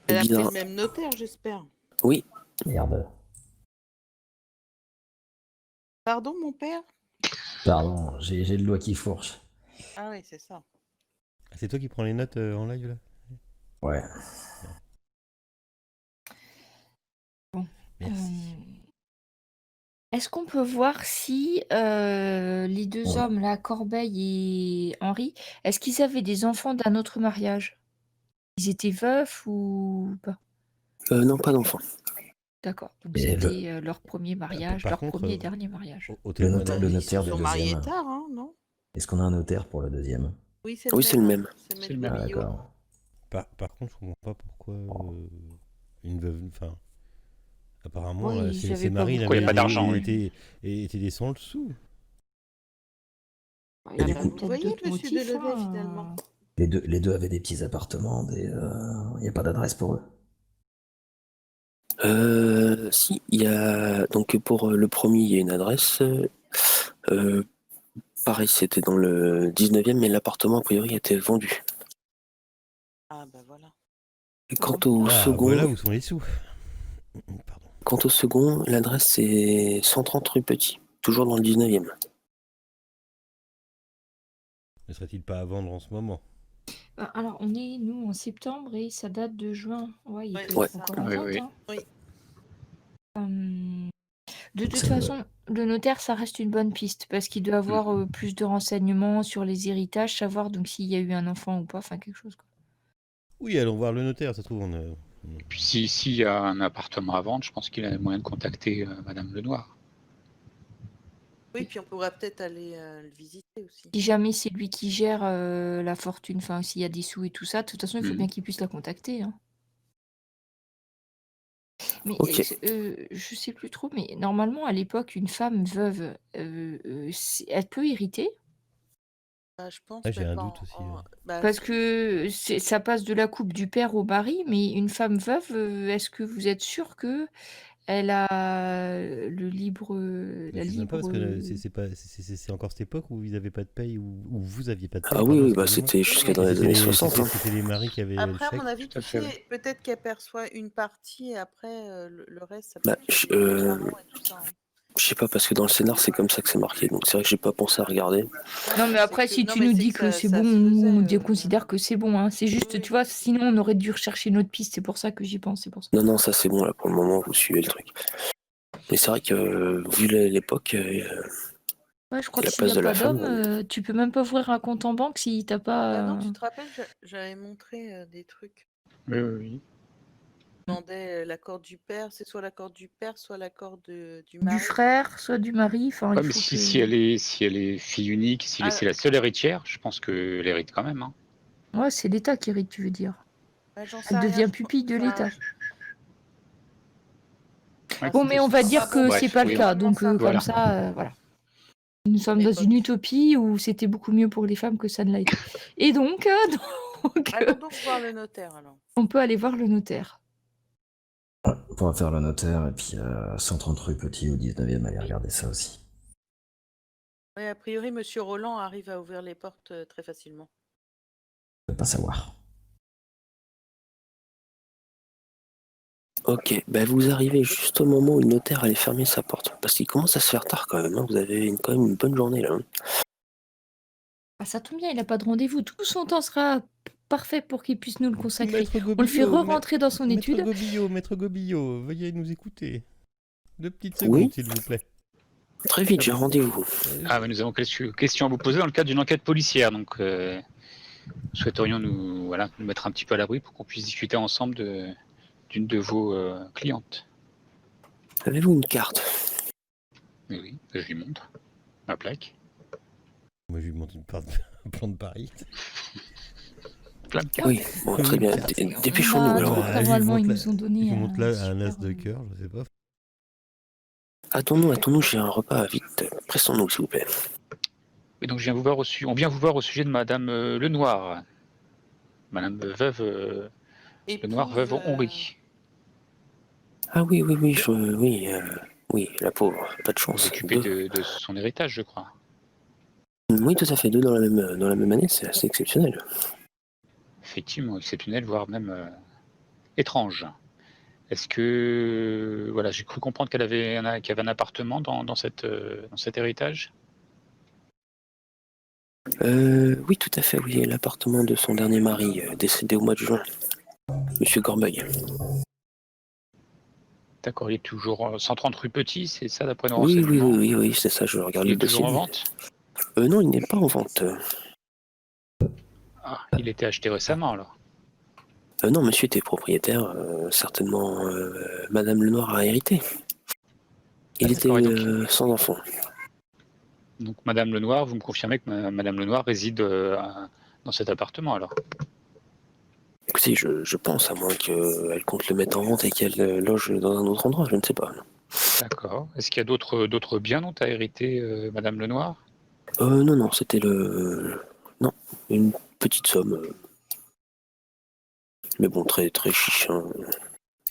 Elle a pris Bizarre. le même notaire, j'espère. Oui, Merde. Pardon, mon père? Pardon, j'ai le doigt qui fourche. Ah oui, c'est ça. c'est toi qui prends les notes en live là? Ouais. Merci. Est-ce qu'on peut voir si les deux Ouais. hommes, là, Corbeil et Henri, est-ce qu'ils avaient des enfants d'un autre mariage? Ils étaient veufs ou pas? non, pas d'enfant. D'accord. Donc Et c'était leur premier mariage, par leur contre, premier et dernier mariage. au le témoin notaire, Bah, le ils se notaire du sont mariés deuxième. tard, hein, non? Est-ce qu'on a un notaire pour le deuxième? Oui, c'est Oui, c'est le hein. même. C'est C'est le Maître même. Ah, Billot. d'accord. par contre, je comprends pas pourquoi une veuve. Enfin, apparemment, Oui, ses j'avais pas marines beaucoup Pourquoi il n'y a pas avaient d'argent, étaient des sans le sou. Il y du avait coup, Vous peut-être voyez, d'autres monsieur motifs. Delevet, finalement. les deux avaient des petits appartements, il n'y a pas d'adresse pour eux. Si, il y a donc pour le premier, il y a une adresse. Pareil, c'était dans le 19e, mais l'appartement a priori a été vendu. Ah, bah voilà. Et quant au Ah, second, voilà où sont les sous. Pardon. L'adresse c'est 130 rue Petit, toujours dans le 19e. Ne serait-il pas à vendre en ce moment? Alors, on est, nous, en septembre et ça date de juin. Ouais, il Ouais, peut Ouais. être encore en Oui, vente. oui. Hein. Oui. De toute Ça me- façon, le notaire, ça reste une bonne piste parce qu'il doit avoir plus de renseignements sur les héritages, savoir donc s'il y a eu un enfant ou pas, enfin quelque chose. Quoi. Oui, allons voir le notaire, ça se trouve. Et puis s'il y a un appartement à vendre, je pense qu'il a moyen de contacter Madame Lenoir. Oui, puis on pourra peut-être aller le visiter aussi. Si jamais c'est lui qui gère la fortune, enfin s'il y a des sous et tout ça, de toute façon, il faut Mhm. bien qu'il puisse la contacter. Hein. Mais Ok. je sais plus trop, mais normalement, à l'époque, une femme veuve, elle peut hériter Bah, je pense, Ah, j'ai mais un pas doute aussi. bah, parce que ça passe de la coupe du père au mari, mais une femme veuve, est-ce que vous êtes sûr que elle a le libre, Mais la je sais même pas parce libre. que c'est encore cette époque où ils n'avaient pas de paye ou vous aviez pas de paye. Ah oui, pardon, oui, bah excusez-moi. c'était jusque dans Et les années 60. Hein. c'était les maris qui avaient le Après, à chèque. mon avis, Tout à tu fait, sais, peut-être qu'elle perçoit une partie et après, le reste, ça peut Bah, être sur des appartements et tout ça. Hein. je sais pas parce que dans le scénar c'est comme ça que c'est marqué, donc c'est vrai que j'ai pas pensé à regarder. Non, mais c'est après, que- si non, tu mais nous c'est dis que c'est ça bon, se faisait, on considère que c'est bon. Hein. C'est juste, Oui, tu vois, sinon on aurait dû rechercher une autre piste. C'est pour ça que j'y pense. C'est pour ça. Non, non, ça c'est bon là pour le moment, vous suivez le truc. Mais c'est vrai que vu l'époque, Ouais, je crois et que la s'il n'y place a de la pas femme, d'homme, tu peux même pas ouvrir un compte en banque si t'as Bah pas. non, tu te rappelles, j'avais montré des trucs. Oui, oui, oui. Je demandais l'accord du père, c'est soit l'accord du père, soit l'accord du Du mari. frère, soit du mari. Enfin, Ouais, il mais faut si, que. si elle est fille unique, si Ah, c'est la seule héritière, je pense qu'elle hérite quand même. Hein. Ouais, c'est l'État qui hérite, tu veux dire. ouais, j'en sais Elle rien. devient pupille de l'État. Ouais, Bon, mais on va dire que bref, c'est pas oui, le cas. Normalement, Donc, ça va. comme Voilà. ça, voilà. Nous sommes dans l'époque. une utopie où c'était beaucoup mieux pour les femmes que ça ne l'a été. Et donc, Allons donc voir le notaire alors. on peut aller voir le notaire. On pourra faire le notaire et puis 130 rue Petit au 19e, aller regarder ça aussi. Oui, a priori, Monsieur Roland arrive à ouvrir les portes très facilement. Je peux pas savoir. ok, bah vous arrivez juste au moment où le notaire allait fermer sa porte. Parce qu'il commence à se faire tard quand même, hein. Vous avez quand même une bonne journée là. Hein. Ah, ça tombe bien, il n'a pas de rendez-vous. Tout son temps sera parfait pour qu'il puisse nous le consacrer. Maître On le fait Gobillot, re-rentrer dans son étude. Maître Gobillot, veuillez nous écouter. 2 petites secondes, Oui. s'il vous plaît. Très vite, j'ai rendez-vous. Ah, mais nous avons quelques questions à vous poser dans le cadre d'une enquête policière. Donc, souhaiterions nous mettre un petit peu à l'abri pour qu'on puisse discuter ensemble d'une de vos clientes. Avez-vous une carte? Mais oui, je lui montre ma plaque. Moi, je lui montre un plan de Paris. Plein de cartes. Oui, bon, très bien. Dépêchons-nous Bah, alors. donc, je normalement, lui ils montre nous ont donné Je vous montre là un as super, de cœur, je sais pas. Attends-nous, j'ai un repas vite. Pressons-nous, s'il vous plaît. Et donc, on vient vous voir au sujet de Madame Lenoir. Madame veuve Lenoir, veuve Henri. Ah oui, oui, la pauvre, pas de Vous chance. occupez Deux. de son héritage, je crois. Oui, tout à fait, deux dans la même année, c'est assez exceptionnel. Effectivement, exceptionnel, voire même étrange. Est-ce que j'ai cru comprendre qu'elle avait un appartement dans cet héritage? Oui, tout à fait, oui, l'appartement de son dernier mari, décédé au mois de juin, Monsieur Corbeil. D'accord, il est toujours 130 rue Petit, c'est ça d'après nos Oui, renseignements? c'est ça, je regarde Il le est toujours dossier. en vente? Non, il n'est pas en vente. Ah, il était acheté récemment alors. Non, monsieur était propriétaire, certainement Madame Lenoir a hérité. Il était d'accord, et donc- sans enfant. Donc, Madame Lenoir, vous me confirmez que Madame Lenoir réside dans cet appartement alors? Écoutez, je pense, à moins qu'elle compte le mettre en vente et qu'elle loge dans un autre endroit, je ne sais pas. D'accord. Est-ce qu'il y a d'autres biens dont a hérité Madame Lenoir? Non, c'était Non, une petite somme. Mais bon, très, très chiche, hein.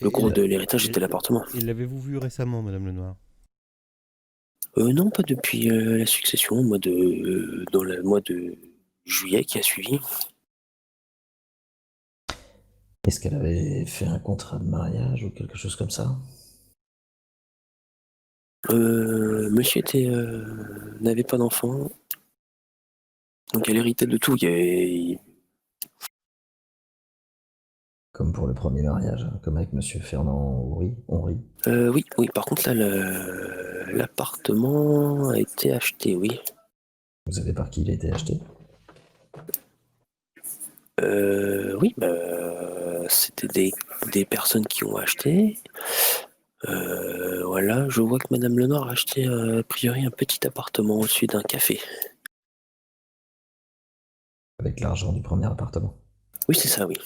Le gros de l'héritage était l'appartement. Et l'avez-vous vu récemment, Madame Lenoir? Non, pas depuis la succession, dans le mois de juillet qui a suivi. Est-ce qu'elle avait fait un contrat de mariage ou quelque chose comme ça? Monsieur n'avait pas d'enfant, donc elle héritait de tout. Comme pour le premier mariage, hein, comme avec Monsieur Fernand Henry. Oui, par contre là, l'appartement a été acheté, oui. Vous savez par qui il a été acheté? Oui, c'était des personnes qui ont acheté. Voilà, je vois que Madame Lenoir a acheté a priori un petit appartement au-dessus d'un café. Avec l'argent du premier appartement. Oui, c'est ça, oui.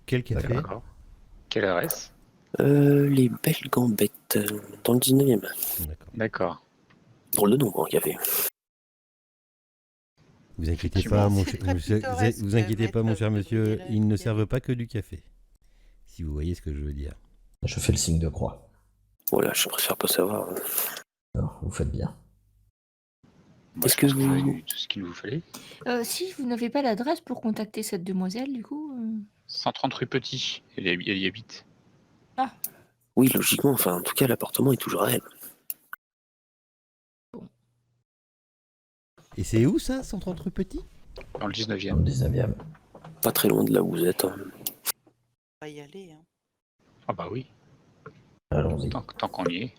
Quel café? D'accord. Quelle adresse? Les Belles Gambettes, dans le 19e. D'accord. D'accord. Drôle de nom pour un café. Vous inquiétez C'est pas, bon, mon c'est cher, très pittoresque, vous inquiétez pas, mon maître, cher de monsieur, donner la ils ne vérité. servent pas que du café. Si vous voyez ce que je veux dire. Je fais le signe de croix. Voilà, je préfère pas savoir. Non, vous faites bien. Moi, Est-ce je que pense qu'on a vous- eu tout ce qu'il nous fallait. Si vous n'avez pas l'adresse pour contacter cette demoiselle, du coup. 130 rue Petit, elle y habite. Oui, logiquement, enfin, en tout cas, l'appartement est toujours à elle. Et c'est où ça, 130 rue Petit? Dans le Dans 19e. le 19e. Pas très loin de là où vous êtes, hein. On va y aller. Hein. Ah bah oui, Allons-y. tant qu'on y est.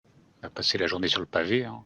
On va passer la journée sur le pavé. Hein.